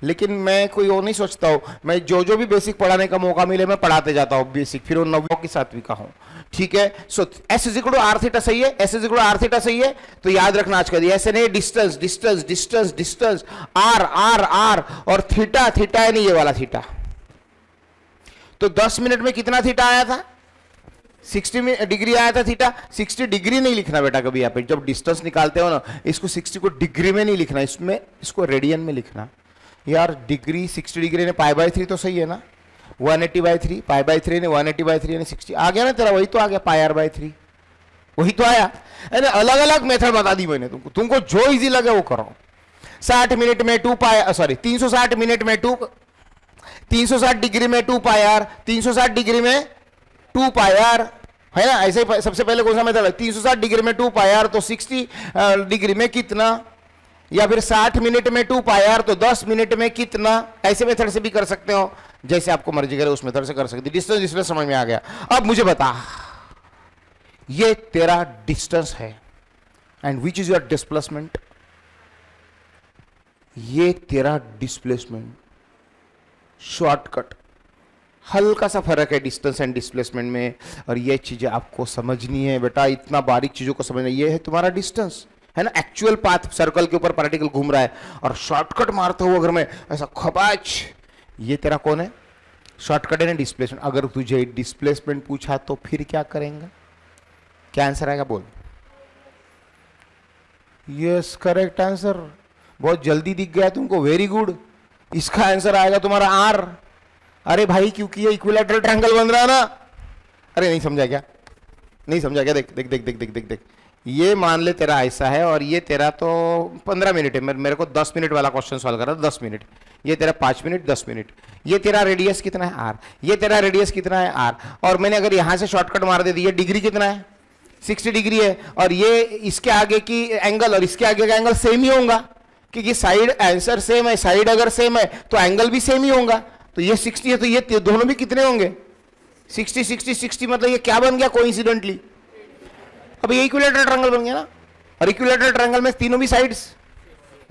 लेकिन मैं कोई और नहीं सोचता हूँ, मैं जो भी बेसिक पढ़ाने का मौका मिले मैं पढ़ाते जाता हूँ बेसिक, फिर वो 9वीं की 7वीं का हूँ, ठीक है। So s is equal to r theta सही है, s is equal to r theta सही है। तो याद रखना आज का दिया, ऐसे नहीं, distance distance distance distance, R R R, और थीटा थीटा है नहीं ये वाला थीटा। तो 10 मिनट में कितना थीटा आया था? 60 डिग्री आया था थीटा। 60 डिग्री नहीं लिखना बेटा कभी आप, जब डिस्टेंस निकालते हो ना, इसको 60 को डिग्री में नहीं लिखना, इसमें इसको रेडियन में लिखना। यार डिग्री 60 डिग्री ने पाई बाय 3 तो सही है ना, 180/3, पाई बाय 3 ने 180/3 यानी 60 आ गया ना तेरा, वही तो आ गया, पाई आर बाय 3 वही तो आया। अरे अलग अलग मेथड बता दी मैंने तुमको जो इजी लगे वो करो। 60 मिनट में 2 पाई, सॉरी 360 मिनट में 360 डिग्री में 2 पाई आर, 360 डिग्री में 2 पाई आर, है ना। ऐसे ही सबसे पहले कौन सा मेथड है? 360 डिग्री में 2 पाई आर, तो 60 डिग्री में कितना, या फिर 60 मिनट में 2 पाई आर, तो 10 मिनट में कितना। ऐसे मेथड से भी कर सकते हो, जैसे आपको मर्जी करे उस मेथड से कर सकते। डिस्टेंस समझ में आ गया। अब मुझे बता, ये तेरा डिस्टेंस है, and which is your displacement? ये तेरा डिस्प्लेसमेंट। शॉर्टकट, हल्का सा फर्क है डिस्टेंस एंड डिस्प्लेसमेंट में, और ये चीजें आपको समझनी है बेटा, इतना बारीक चीजों को समझना। ये है तुम्हारा डिस्टेंस, है ना, एक्चुअल पाथ, सर्कल के ऊपर पार्टिकल घूम रहा है, और शॉर्टकट मारता हूं अगर मैं ऐसा खबाच, ये तेरा कौन है? शॉर्टकट है ना, डिस्प्लेसमेंट। अगर तुझे डिस्प्लेसमेंट पूछा तो फिर क्या करेंगे? क्या आंसर आएगा बोल? यस, करेक्ट आंसर, बहुत जल्दी दिख गया तुमको, वेरी गुड। इसका आंसर आएगा तुम्हारा आर। अरे भाई, क्योंकि ये इक्विलैटरल ट्रायंगल बन रहा है ना। अरे नहीं समझा क्या? नहीं समझा क्या? देख देख देख देख देख देख देख, ये मान ले तेरा ऐसा है और ये तेरा तो 15 मिनट है, मेरे को 10 मिनट वाला क्वेश्चन सॉल्व करा 10 मिनट, ये तेरा 5 मिनट 10 मिनट, ये तेरा रेडियस कितना है आर, ये तेरा रेडियस कितना है आर, और मैंने अगर यहां से शॉर्टकट मार दे दी, ये डिग्री कितना है 60 डिग्री है, और ये इसके आगे की एंगल और इसके आगे का एंगल सेम ही होगा, क्योंकि साइड आंसर सेम है, साइड अगर सेम है तो एंगल भी सेम ही होगा, तो ये 60 है तो ये दोनों भी कितने होंगे 60 60 60, मतलब ये क्या बन गया कोइंसिडेंटली, अब ये इक्विलेटरल ट्रायंगल बन गया ना, और इक्विलेटरल ट्रायंगल में तीनों भी साइड्स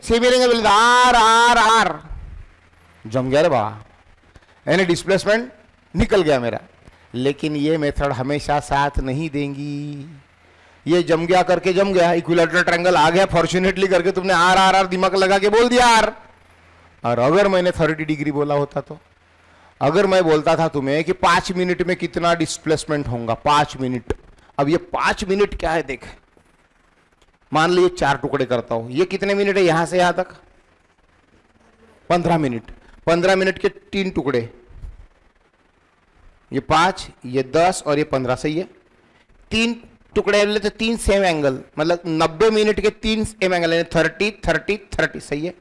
सेम ही रहेंगे, बोले आर आर आर, जम गया रे बा, यानी डिस्प्लेसमेंट निकल गया मेरा। लेकिन ये मेथड हमेशा साथ नहीं देंगी, ये जम गया करके जम गया, इक्विलेटरल ट्रायंगल आ गया फॉर्चुनेटली करके तुमने आर आर आर दिमाग लगा के बोल दिया आर, और अगर मैंने 30 डिग्री बोला होता तो, अगर मैं बोलता था तुम्हें कि 5 मिनट में कितना डिस्प्लेसमेंट होगा 5 मिनट, अब ये 5 मिनट क्या है देख, मान लीजिए 4 टुकड़े करता हूं, ये कितने मिनट है यहां से यहां तक 15 मिनट, 15 मिनट के 3 टुकड़े, ये 5 ये 10 और ये 15, सही है, 3 टुकड़े लेते 3 सेम एंगल, मतलब 90 मिनट के 3 सेम एंगल, 30 30 30, सही है,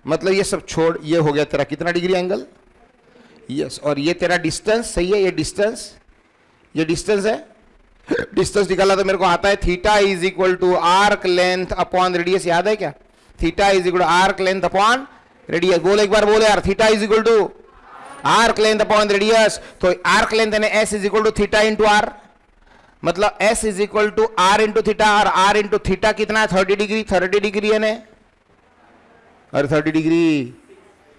मतलब ये सब छोड़, ये हो गया तेरा कितना डिग्री एंगल, यस, और ये तेरा डिस्टेंस, सही है, ये डिस्टेंस है, डिस्टेंस निकाला तो मेरे को आता है theta is equal to arc length upon radius, याद है क्या, theta is equal to arc length upon radius, बोल एक बार बोले यार, theta is equal to arc length upon radius, तो आर्क लेंथ यानी s is equal to theta into r, मतलब s is equal to r into theta, और r into theta कितना है 30 डिग्री, 30 डिग्री है ना, और 30 डिग्री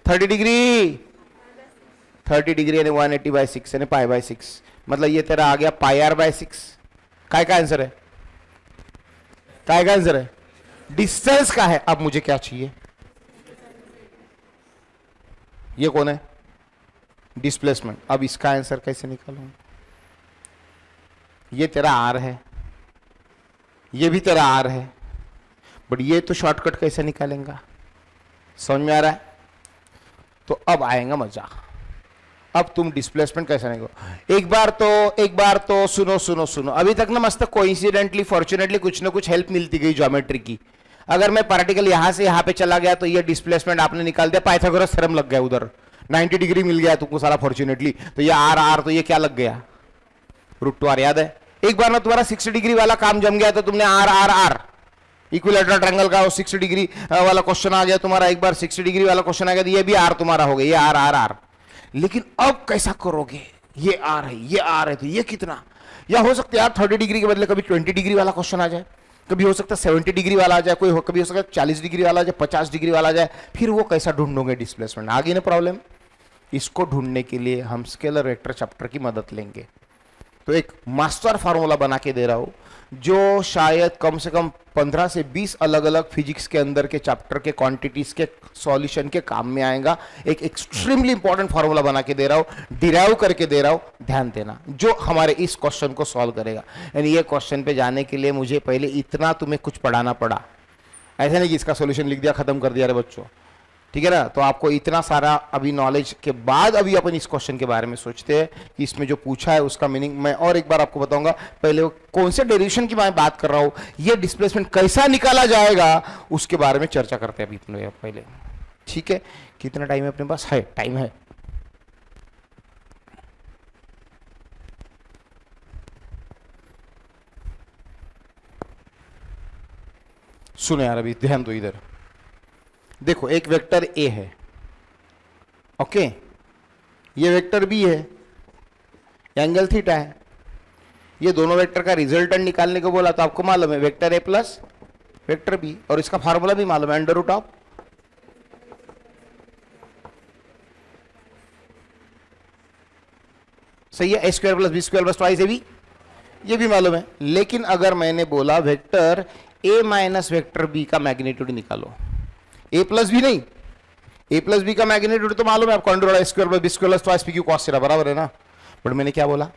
30 डिग्री 30 डिग्री यानी 180/6 यानी π/6, मतलब ये तेरा आ गया πr/6, काय का आंसर है, काय का आंसर है, डिस्टेंस का है। अब मुझे क्या चाहिए, ये कौन है डिस्प्लेसमेंट, अब इसका आंसर कैसे निकालूं, ये तेरा आर है, ये भी तेरा आर है, बट ये तो शॉर्टकट कैसे निकालेंगा, समझ में आ रहा है, तो अब आएगा मजा, अब तुम डिस्प्लेसमेंट कैसे निकालो, एक बार तो सुनो, अभी तक ना मस्त कोइंसिडेंटली फॉर्चुनेटली कुछ ना कुछ हेल्प मिलती गई ज्योमेट्री की, अगर मैं पार्टिकल यहां से यहां पे चला गया तो ये डिस्प्लेसमेंट आपने निकाल दिया, पाइथागोरस थ्योरम लग गया उधर, 90 डिग्री मिल गया तुमको सारा फॉर्चुनेटली, तो ये आर आर, तो ये क्या लग गया √2r, याद है, एक बार ना तुम्हारा 60 डिग्री वाला काम जम गया तो तुमने R R R equilateral triangle का 60 डिग्री वाला क्वेश्चन आ गया तुम्हारा, एक बार 60 डिग्री वाला क्वेश्चन आ गया तो ये भी आर तुम्हारा हो गया, ये आर आर आर, लेकिन अब कैसा करोगे, ये आर है ये आर है, तो ये कितना, या हो सकता है यार 30 डिग्री के बदले कभी 20 डिग्री वाला क्वेश्चन आ जाए, कभी हो सकता है 70 डिग्री वाला आ जाए, कभी हो सकता है 40 डिग्री वाला आ जाए, 50 डिग्री वाला आ जाए, फिर वो कैसा ढूंढोगे डिस्प्लेसमेंट, आ गई ना प्रॉब्लम। इसको ढूंढने के लिए हम स्केलर वेक्टर चैप्टर की मदद लेंगे, तो एक मास्टर फार्मूला बना के दे रहा हूं जो शायद कम से कम 15 से 20 अलग अलग फिजिक्स के अंदर के चैप्टर के क्वांटिटीज के सॉल्यूशन के काम में आएगा, एक एक्सट्रीमली इंपॉर्टेंट फार्मूला बना के दे रहा हूं, डिराइव करके दे रहा हूं, ध्यान देना, जो हमारे इस क्वेश्चन को सॉल्व करेगा। यानी ये क्वेश्चन पे जाने के लिए मुझे पहले इतना तुम्हें कुछ पढ़ाना पड़ा, ऐसा नहीं कि इसका सॉल्यूशन लिख दिया खत्म कर दिया रे बच्चों, ठीक है ना, तो आपको इतना सारा अभी नॉलेज के बाद अभी अपन इस क्वेश्चन के बारे में सोचते हैं कि इसमें जो पूछा है उसका मीनिंग मैं और एक बार आपको बताऊंगा, पहले वो कौन से डेरिवेशन की मैं बात कर रहा हूं, ये डिस्प्लेसमेंट कैसा निकाला जाएगा उसके बारे में चर्चा करते हैं अभी अपने पहले, ठीक है। कितना टाइम है अपने पास, है टाइम है, सुनो यार अभी ध्यान दो, इधर देखो एक वेक्टर ए है, ओके, ये वेक्टर बी है, एंगल थीटा है, ये दोनों वेक्टर का रिजल्टेंट निकालने को बोला तो आपको मालूम है vector A plus vector B, और इसका फार्मूला भी मालूम है √, सही है, a² + b² + 2ab, ये भी मालूम है। लेकिन अगर मैंने बोला vector a minus vector b का मैग्नीट्यूड निकालो, a प्लस बी नहीं, a प्लस बी का मैग्नीट्यूड तो मालूम है आपको, √a² + b² + 2pq cos θ बराबर है ना, बट मैंने क्या बोला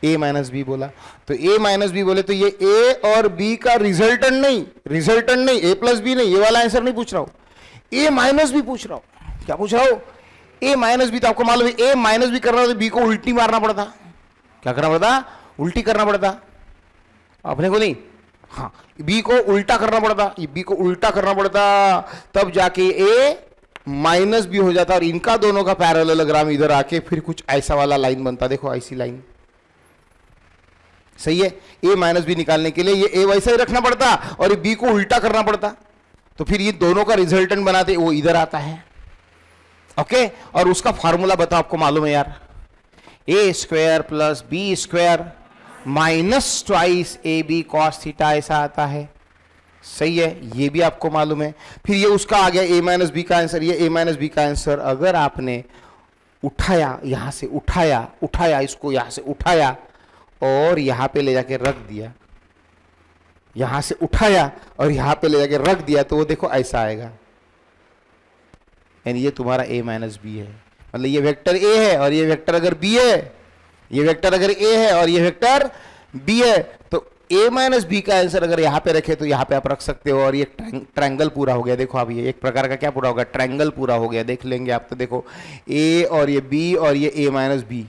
a माइनस बी बोला, तो a माइनस बी बोले तो ये a और b का रिजल्टेंट नहीं, a प्लस बी नहीं, ये वाला आंसर नहीं पूछ रहा हूं, a माइनस बी पूछ रहा हूं, क्या पूछ रहा हूं, a माइनस बी, तो आपको मालूम है a माइनस बी करना तो b को उल्टी मारना पड़ता, क्या करना पड़ता, उल्टी करना पड़ता, अपने को नहीं, हाँ बी को उल्टा करना पड़ता, ये बी को उल्टा करना पड़ता, तब जाके ए माइनस बी हो जाता और इनका दोनों का पैरेललोग्राम इधर आके फिर कुछ ऐसा वाला लाइन बनता। देखो ऐसी लाइन, सही है। ए माइनस बी निकालने के लिए ये ए वैसा ही रखना पड़ता और ये बी को उल्टा करना पड़ता, तो फिर ये दोनों का रिजल्टेंट बनाते वो इधर आता है। ओके, और उसका फॉर्मूला बताओ, आपको मालूम है यार, a square plus b square minus twice a b cos theta ऐसा आता है, सही है, ये भी आपको मालूम है। फिर ये उसका आ गया ए माइनस बी का आंसर, ये ए माइनस बी का आंसर अगर आपने उठाया, यहां से उठाया इसको यहां से उठाया और यहां पे ले जाके रख दिया, यहां से उठाया और यहां पे ले जाके रख दिया, तो वो देखो ऐसा आएगा, यानी ये तुम्हारा a माइनस बी है। मतलब ये वेक्टर a है और ये वेक्टर अगर b है, ये वेक्टर अगर a है और ये वेक्टर b है, तो a माइनस बी का आंसर अगर यहाँ पे रखे तो यहाँ पे आप रख सकते हो और ये ट्रायंगल पूरा हो गया। देखो अब ये एक प्रकार का क्या पूरा हो गया, ट्रायंगल पूरा हो गया, देख लेंगे आप। तो देखो a और ये b और ये a माइनस बी,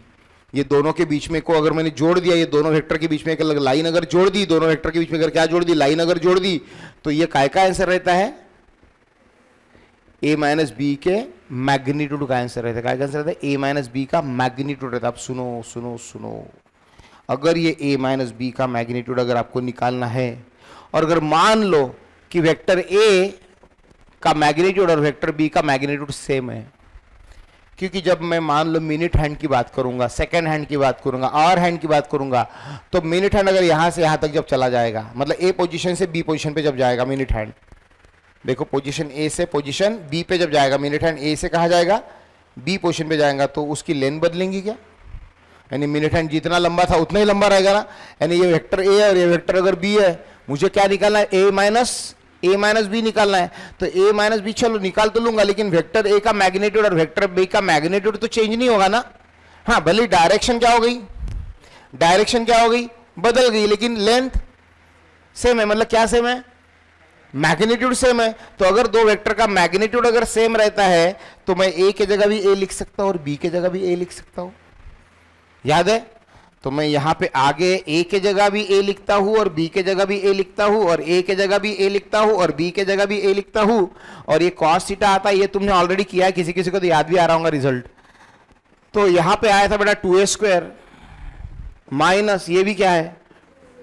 ये दोनों के बीच में को अगर मैंने जोड़ दिया, ये दोनों वेक्टर के बीच में एक लाइन अगर जोड़ दी, दोनों वेक्टर के बीच में अगर क्या जोड़ दी, लाइन अगर जोड़ दी, तो ये काय का आंसर रहता है, a माइनस बी के मैग्नीट्यूड का आंसर रहता है। क्या आंसर रहता है, a माइनस बी का मैग्नीट्यूड रहता है। अब सुनो सुनो सुनो, अगर ये a माइनस बी का मैग्नीट्यूड अगर आपको निकालना है और अगर मान लो कि वेक्टर a का मैग्नीट्यूड और वेक्टर b का मैग्नीट्यूड सेम है, क्योंकि जब मैं मान लो मिनट हैंड की बात करूंगा, सेकेंड हैंड की बात करूंगा, आवर हैंड की बात करूंगा, तो मिनट हैंड अगर यहां से यहां तक जब चला जाएगा, मतलब ए पोजीशन से बी पोजीशन पे जब जाएगा मिनट हैंड, देखो पोजीशन ए से पोजीशन बी पे जब जाएगा मिनट हैंड, ए से कहा जाएगा बी पोजीशन पे जाएगा, तो उसकी लेंथ बदलेंगी क्या, यानी मिनट हैंड जितना लंबा था उतना ही लंबा रहेगा ना। यानी ये वेक्टर ए है और ये वेक्टर अगर बी है, मुझे क्या निकालना है, ए माइनस बी निकालना है। तो ए माइनस बी चलो निकाल तो लूंगा, लेकिन वेक्टर ए का मैग्नीट्यूड और वेक्टर बी का मैग्नीट्यूड तो चेंज नहीं होगा ना। हाँ भले डायरेक्शन क्या हो गई, डायरेक्शन क्या हो गई, बदल गई, लेकिन लेंथ सेम है। मतलब क्या सेम है, मैग्नीट्यूड सेम है। तो अगर दो वेक्टर का मैग्नीट्यूड अगर सेम रहता है तो मैं ए के जगह भी ए लिख सकता हूं और बी के जगह भी ए लिख सकता हूं, याद है। तो मैं यहां पे आगे a के जगह भी a लिखता हूं और b के जगह भी a लिखता हूं और a के जगह भी a लिखता हूं और b के जगह भी a लिखता हूं, और ये cos थीटा आता है, ये तुमने ऑलरेडी किया है, किसी किसी को तो याद भी आ रहा होगा रिजल्ट। तो यहां पे आया था बेटा 2a स्क्वायर माइनस ये भी क्या है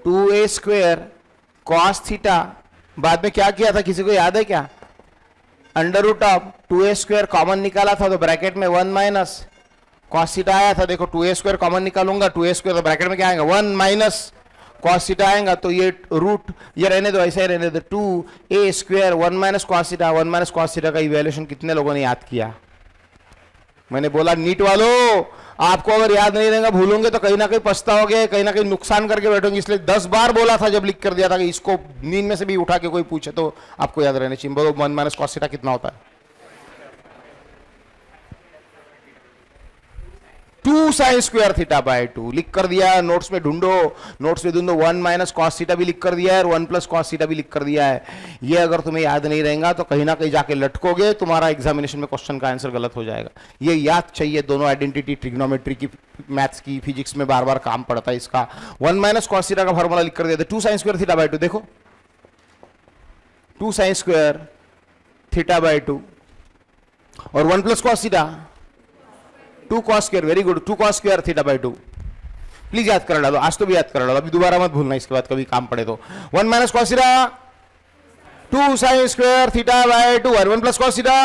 2a स्क्वायर cos थीटा, बाद में क्या किया था किसी को याद है क्या, under root of 2a square common निकाला था, तो ब्रैकेट में 1 माइनस cos थीटा आया था। देखो 2a स्क्वायर कॉमन निकालूंगा, 2a स्क्वायर तो ब्रैकेट में क्या आएगा 1 माइनस cos थीटा आएगा, तो ये रूट ये रहने दो, ऐसे ही रहने दो, 2a square 1 minus cos theta, 1 minus cos theta का इवैल्यूएशन कितने लोगों ने याद किया। मैंने बोला नीट वालों आपको अगर याद नहीं रहेगा, भूलोगे तो कहीं ना कहीं पछताओगे, कहीं ना कहीं नुकसान करके बैठोगे, इसलिए 10 बार बोला था जब लिख कर दिया था कि इसको नींद में से भी उठा के कोई पूछे तो आपको याद रहना चाहिए। बोलो 1 माइनस cos थीटा कितना होता है, 2 साइन स्क्वायर थीटा बाय 2 लिख कर दिया, नोट्स में ढूंढो, नोट्स में ढूंढो, 1 माइनस cos थीटा भी लिख कर दिया है और 1 प्लस cos थीटा भी लिख कर दिया है। ये अगर तुम्हें याद नहीं रहेगा तो कहीं ना कहीं जाके लटकोगे, तुम्हारा एग्जामिनेशन में क्वेश्चन का आंसर गलत हो जाएगा। ये याद चाहिए, दोनों आइडेंटिटी ट्रिग्नोमेट्री की, मैथ्स की, फिजिक्स में बार बार काम पड़ता है इसका। 1 माइनस cos थीटा का फॉर्मूला लिख कर दिया था 2 साइन स्क्वायर थीटा बाय 2, देखो 2 साइन स्क्वायर थीटा बाय 2 और 1 plus cos theta 2 cos square, very good, 2 cos square theta by 2। Please याद कर डालो, आज तो भी याद कर डालो, अभी दोबारा मत भूलना, इसके बाद कभी काम पड़े तो। 1 minus cos theta 2 sine square theta by 2 और 1 plus cos theta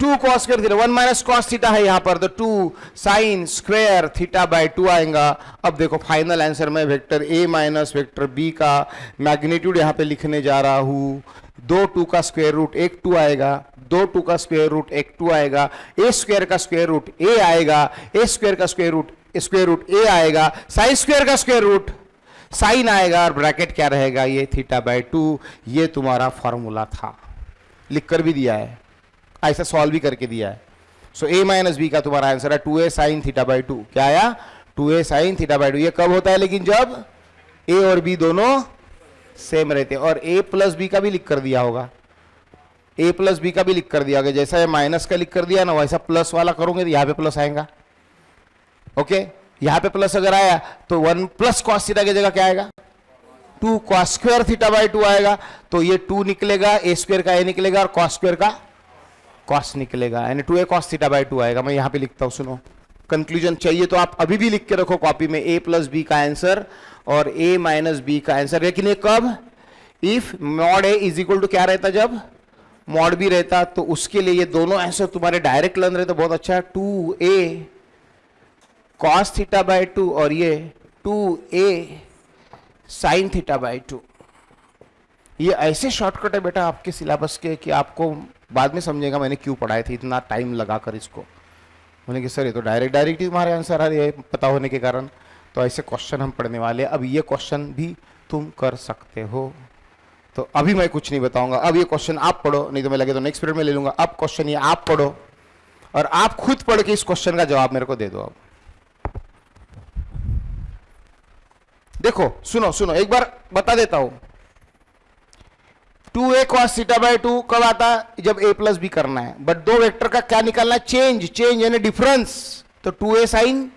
2 cos square theta, 1 minus cos theta है यहां पर, तो 2 साइन स्क्वायर थीटा बाय 2 आएगा। अब देखो फाइनल आंसर में vector a minus vector b का मैग्नीट्यूड यहां पे लिखने जा रहा हूं। 2 2 का स्क्वायर रूट 1 2 आएगा, 2 2 का स्क्वायर रूट 1 2 आएगा, a स्क्वायर का स्क्वायर रूट a आएगा, a स्क्वायर का स्क्वायर रूट a आएगा, साइन स्क्वायर का स्क्वायर रूट साइन आएगा और ब्रैकेट क्या रहेगा, ये थीटा बाय 2। ये तुम्हारा फॉर्मूला था, लिख कर भी दिया है, ऐसा सॉल्व भी करके दिया है। सो a माइनस बी का तुम्हारा आंसर है 2a साइन थीटा बाय 2। क्या आया, 2a साइन थीटा बाय 2। ये कब होता है लेकिन जब a और b दोनों सेम रहते हैं, और a प्लस बी का भी लिख कर दिया होगा, a प्लस बी का भी लिख कर दिया होगा, जैसा ये माइनस का लिख कर दिया ना वैसा प्लस वाला करोगे तो यहां पे प्लस आएगा। ओके, यहां पे प्लस अगर आया तो 1 प्लस cos थीटा की जगह क्या आएगा, 2 कॉस स्क्वायर थीटा बाय 2 आएगा, तो ये 2 निकलेगा, ए स्क्वायर का ए निकलेगा और कॉस स्क्वायर का कॉस निकलेगा, यानी 2a कॉस थीटा बाय 2 आएगा। मैं यहां पे लिखता हूं, सुनो, कंक्लूजन चाहिए तो आप अभी भी लिख के रखो कॉपी में, a प्लस बी का आंसर और a माइनस बी का आंसर। लेकिन ये कब, if mod a is equal to क्या रहता, जब मॉड b रहता, तो उसके लिए ये दोनों आंसर तुम्हारे डायरेक्ट लर्न रहे तो बहुत अच्छा है। 2a कॉस थीटा बाय 2 और ये 2a साइन थीटा बाय 2। ये ऐसे शॉर्टकट है बेटा आपके सिलेबस के कि आपको बाद में समझेगा मैंने क्यों पढ़ाए थे इतना टाइम लगाकर इसको। मैंने कि सर ये तो डायरेक्ट ही तुम्हारे आंसर आ रही है पता होने के कारण, तो ऐसे क्वेश्चन हम पढ़ने वाले हैं। अब ये क्वेश्चन भी तुम कर सकते हो, तो अभी मैं कुछ नहीं बताऊंगा, अब ये क्वेश्चन आप पढ़ो, नहीं तो मैं लगे तो नेक्स्ट पीरियड में ले लूंगा। अब क्वेश्चन ये आप पढ़ो और आप खुद पढ़ के इस क्वेश्चन का जवाब मेरे को दे दो। अब देखो, सुनो सुनो, एक बार बता देता हूं। 2a cos थीटा बाय 2 कब आता, जब a प्लस बी करना है, बट दो वेक्टर का क्या निकालना है, चेंज यानी डिफरेंस, तो 2a साइन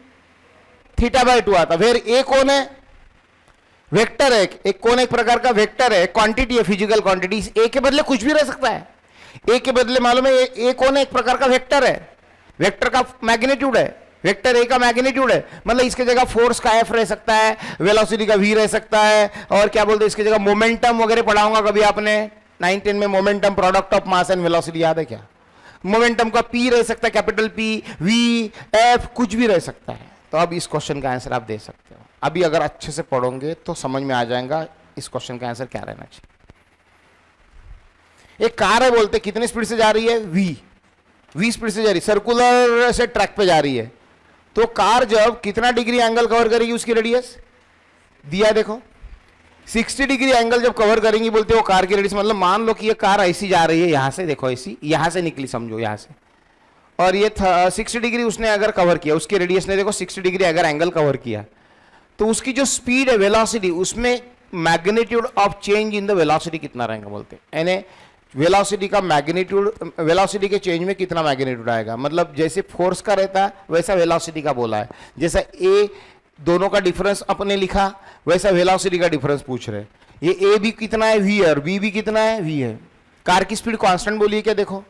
थीटा बाय 2 आता। फिर a कौन है, वेक्टर है, एक कौन एक प्रकार का वेक्टर है, क्वांटिटी है, फिजिकल क्वांटिटी। a के बदले कुछ भी रह सकता है, a के बदले मालूम है a कौन है, एक प्रकार का वेक्टर है, वेक्टर का मैग्नीट्यूड है, वेक्टर a का मैग्नीट्यूड है, मतलब इसके जगह फोर्स का f रह सकता है, वेलोसिटी का v रह सकता है, और क्या बोलते हैं इसकी जगह मोमेंटम वगैरह पढ़ाऊंगा कभी आपने 9-10 में, momentum product of mass and velocity याद है क्या, मोमेंटम का p रह सकता है, कैपिटल P, v, f कुछ भी रह सकता है। तो अब इस क्वेश्चन का आंसर आप दे सकते हो। अभी अगर अच्छे से पढ़ोगे तो समझ में आ जाएगा इस क्वेश्चन का आंसर क्या रहना चाहिए। एक कार है, बोलते कितने स्पीड से जा रही है, v स्पीड से जा रही है, सर्कुलर से ट्रैक पे जा रही है, तो कार जब कितना डिग्री एंगल कवर करेगी, उसकी रेडियस दिया है, देखो 60 डिग्री एंगल जब कवर करेंगी, बोलते हो कार की रेडियस, मतलब मान लो कि ये कार ऐसी जा रही है, यहां से देखो ऐसी, यहां से निकली समझो यहां से, और ये 60 डिग्री उसने अगर कवर किया, उसकी रेडियस ने देखो 60 डिग्री अगर एंगल कवर किया, तो उसकी जो स्पीड है, वेलोसिटी, उसमें magnitude of change in the velocity कितना रहेगा, बोलते हैं यानी वेलोसिटी का मैग्नीट्यूड, वेलोसिटी के चेंज में कितना मैग्नीट्यूड आएगा, मतलब जैसे फोर्स का रहता है वैसा वेलोसिटी का बोला है। जैसा ए दोनों का डिफरेंस अपने लिखा, वैसा वेलोसिटी का डिफरेंस पूछ रहे। ये ए भी कितना है, वी है, और बी भी कितना है, वी है। कार की स्पीड कांस्टेंट बोलिए क्या, देखो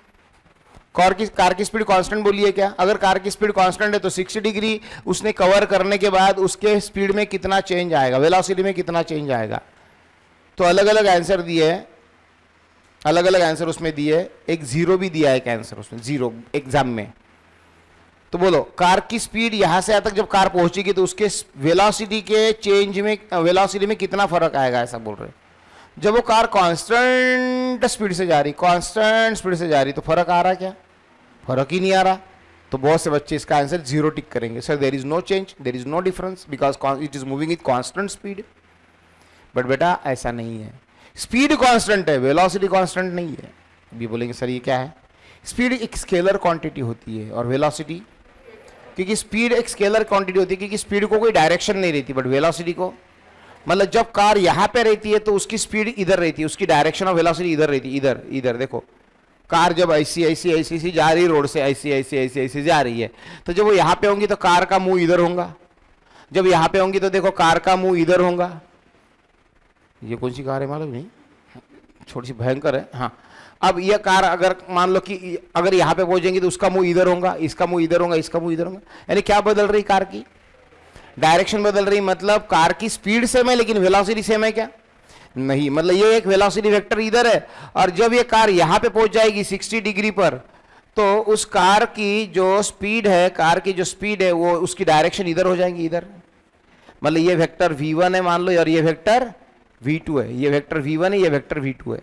कार की स्पीड कांस्टेंट बोलिए क्या, अगर कार की स्पीड कांस्टेंट है तो 60 डिग्री उसने कवर करने के बाद उसके स्पीड में कितना चेंज आएगा, वेलोसिटी में कितना चेंज आएगा। तो अलग अलग आंसर दिए हैं, अलग अलग आंसर उसमें दिए, एक जीरो भी दिया है, एक आंसर उसमें जीरो एग्जाम में। तो बोलो कार की स्पीड यहां से यहां तक जब कार पहुंचेगी तो उसके वेलोसिटी के चेंज में, वेलोसिटी में कितना फर्क आएगा, ऐसा बोल रहे। जब वो कार कांस्टेंट स्पीड से जा रही, कांस्टेंट स्पीड से जा रही, तो फर्क आ रहा क्या, फर्क ही नहीं आ रहा। तो बहुत से बच्चे इसका आंसर जीरो टिक करेंगे, sir there is no change, there is no difference because it is moving with constant speed. But बेटा ऐसा नहीं है, स्पीड कांस्टेंट है, वेलोसिटी कांस्टेंट नहीं है। अभी बोलेंगे सर ये क्या है, स्पीड एक स्केलर क्वांटिटी होती है और वेलोसिटी, क्योंकि स्पीड एक स्केलर क्वांटिटी होती है, क्योंकि स्पीड को कोई डायरेक्शन नहीं रहती, बट वेलोसिटी को, मतलब जब कार यहां पे रहती है तो उसकी स्पीड इधर रहती है, उसकी डायरेक्शन ऑफ वेलोसिटी इधर रहती है, इधर इधर देखो कार जब ऐसी ऐसी ऐसी ऐसी जा रही, रोड से ऐसी ऐसी ऐसी ऐसी जा रही है, तो जब वो यहाँ पे होंगी तो कार का मुंह इधर होगा, जब यहाँ पे होंगी तो देखो कार का मुंह इधर होगा। ये कौन सी कार है मालूम नहीं, छोटी सी भयंकर है। हाँ, अब ये कार अगर मान लो कि अगर यहाँ पे पहुंचेंगी तो उसका मुंह इधर होगा, इसका मुंह इधर होगा, इसका मुंह इधर होगा, यानी क्या बदल रही, कार की डायरेक्शन बदल रही। मतलब कार की स्पीड सेम है लेकिन वेलोसिटी सेम है क्या, नहीं। मतलब ये एक वेलोसिटी वेक्टर इधर है, और जब ये कार यहाँ पे पहुंच जाएगी 60 डिग्री पर, तो उस कार की जो स्पीड है, कार की जो स्पीड है वो उसकी डायरेक्शन इधर हो जाएंगी, इधर। मतलब ये वेक्टर v1 है मान लो, और ये वेक्टर v2 है, ये वेक्टर v1 है, ये वेक्टर v2 है,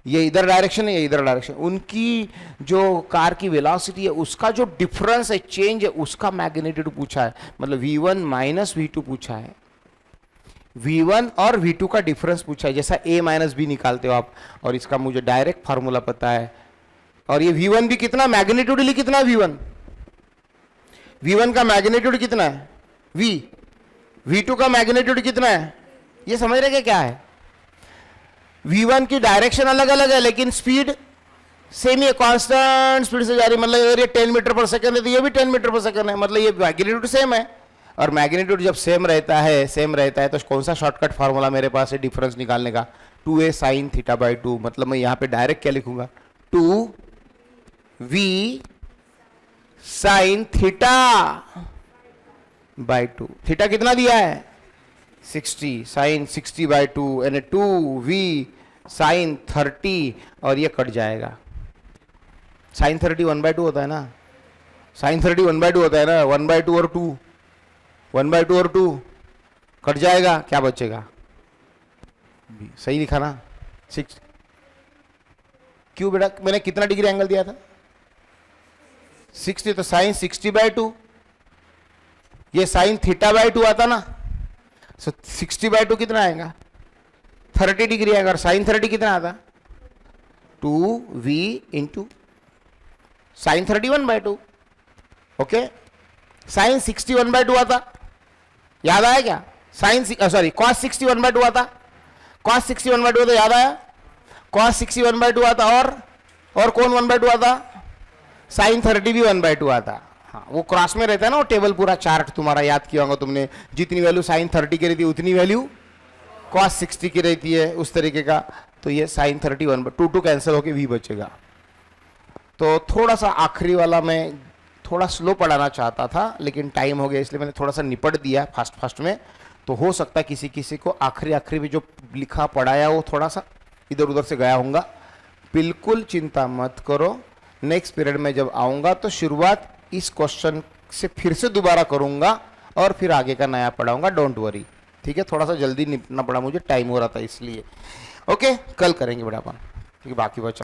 ये इधर डायरेक्शन है, ये इधर डायरेक्शन। उनकी जो कार की वेलोसिटी है उसका जो डिफरेंस है, चेंज है, उसका मैग्नीट्यूड पूछा है। मतलब v1 माइनस v2 पूछा है, v1 और v2 का डिफरेंस पूछा है। जैसा a माइनस b निकालते हो आप, और इसका मुझे डायरेक्ट फार्मूला पता है। और ये v1 भी कितना मैग्नीट्यूड ली, कितना v1 का मैग्नीट्यूड कितना है, v2 का मैग्नीट्यूड कितना है, ये समझ रहे क्या है। v1 की डायरेक्शन अलग अलग है लेकिन स्पीड सेम ही है, कांस्टेंट स्पीड से जा रही। मतलब अगर ये 10 मीटर पर सेकंड है तो ये भी 10 मीटर पर सेकंड है, मतलब ये मैग्नीट्यूड सेम है, और मैग्नीट्यूड जब सेम रहता है तो कौन सा शॉर्टकट फार्मूला मेरे पास है डिफरेंस निकालने का? 2a साइन थीटा बाई 2, मतलब मैं यहां पे डायरेक्ट क्या लिखूंगा? 2v sine theta by 2। Theta कितना दिया है? 60, साइन 60 बाई 2 यानी 2v साइन 30, और ये कट जाएगा। साइन 30 1/2 होता है ना, साइन 30 1/2 होता है ना, 1/2 और 2, 1/2 और 2 कट जाएगा, क्या बचेगा? सही लिखा ना? 6। क्यों बेटा, मैंने कितना डिग्री एंगल दिया था? 60, तो साइन 60/2, ये साइन थीटा बाई 2 आता ना, सो 60/2 कितना आएगा? 30 डिग्री आएगा। और साइन 30 कितना आता? 2v into sine 30 1/2। Okay, sign 60 1/2 आता, याद आया क्या? साइन सॉरी कॉस 60 1/2 आता, कॉस 60 1/2 आता, याद आया? कॉस 60 1/2 आता, और कौन 1/2 आता? साइन 30 भी 1/2 आता। हाँ, वो क्रॉस में रहता है ना वो टेबल, पूरा चार्ट तुम्हारा याद किया होगा तुमने, जितनी वैल्यू साइन 30 की रहती है उतनी वैल्यू कॉस 60 की रहती है, उस तरीके का। तो ये साइन 30 1/2 कैंसिल होके v बचेगा। तो थोड़ा सा आखिरी वाला मैं थोड़ा स्लो पढ़ाना चाहता था, लेकिन टाइम हो गया इसलिए मैंने थोड़ा सा निपट दिया फास्ट में। तो हो सकता है किसी किसी को आखिरी में जो लिखा पढ़ाया वो थोड़ा सा इधर उधर से गया होगा। बिल्कुल चिंता मत करो, नेक्स्ट पीरियड में जब आऊँगा तो शुरुआत इस क्वेश्चन से फिर से दोबारा करूँगा और फिर आगे का नया पढ़ाऊँगा, डोंट वरी। ठीक है, थोड़ा सा जल्दी निपटना पड़ा मुझे, टाइम हो रहा था इसलिए। ओके, कल करेंगे बेटा अपन, ठीक है, बाकी बचा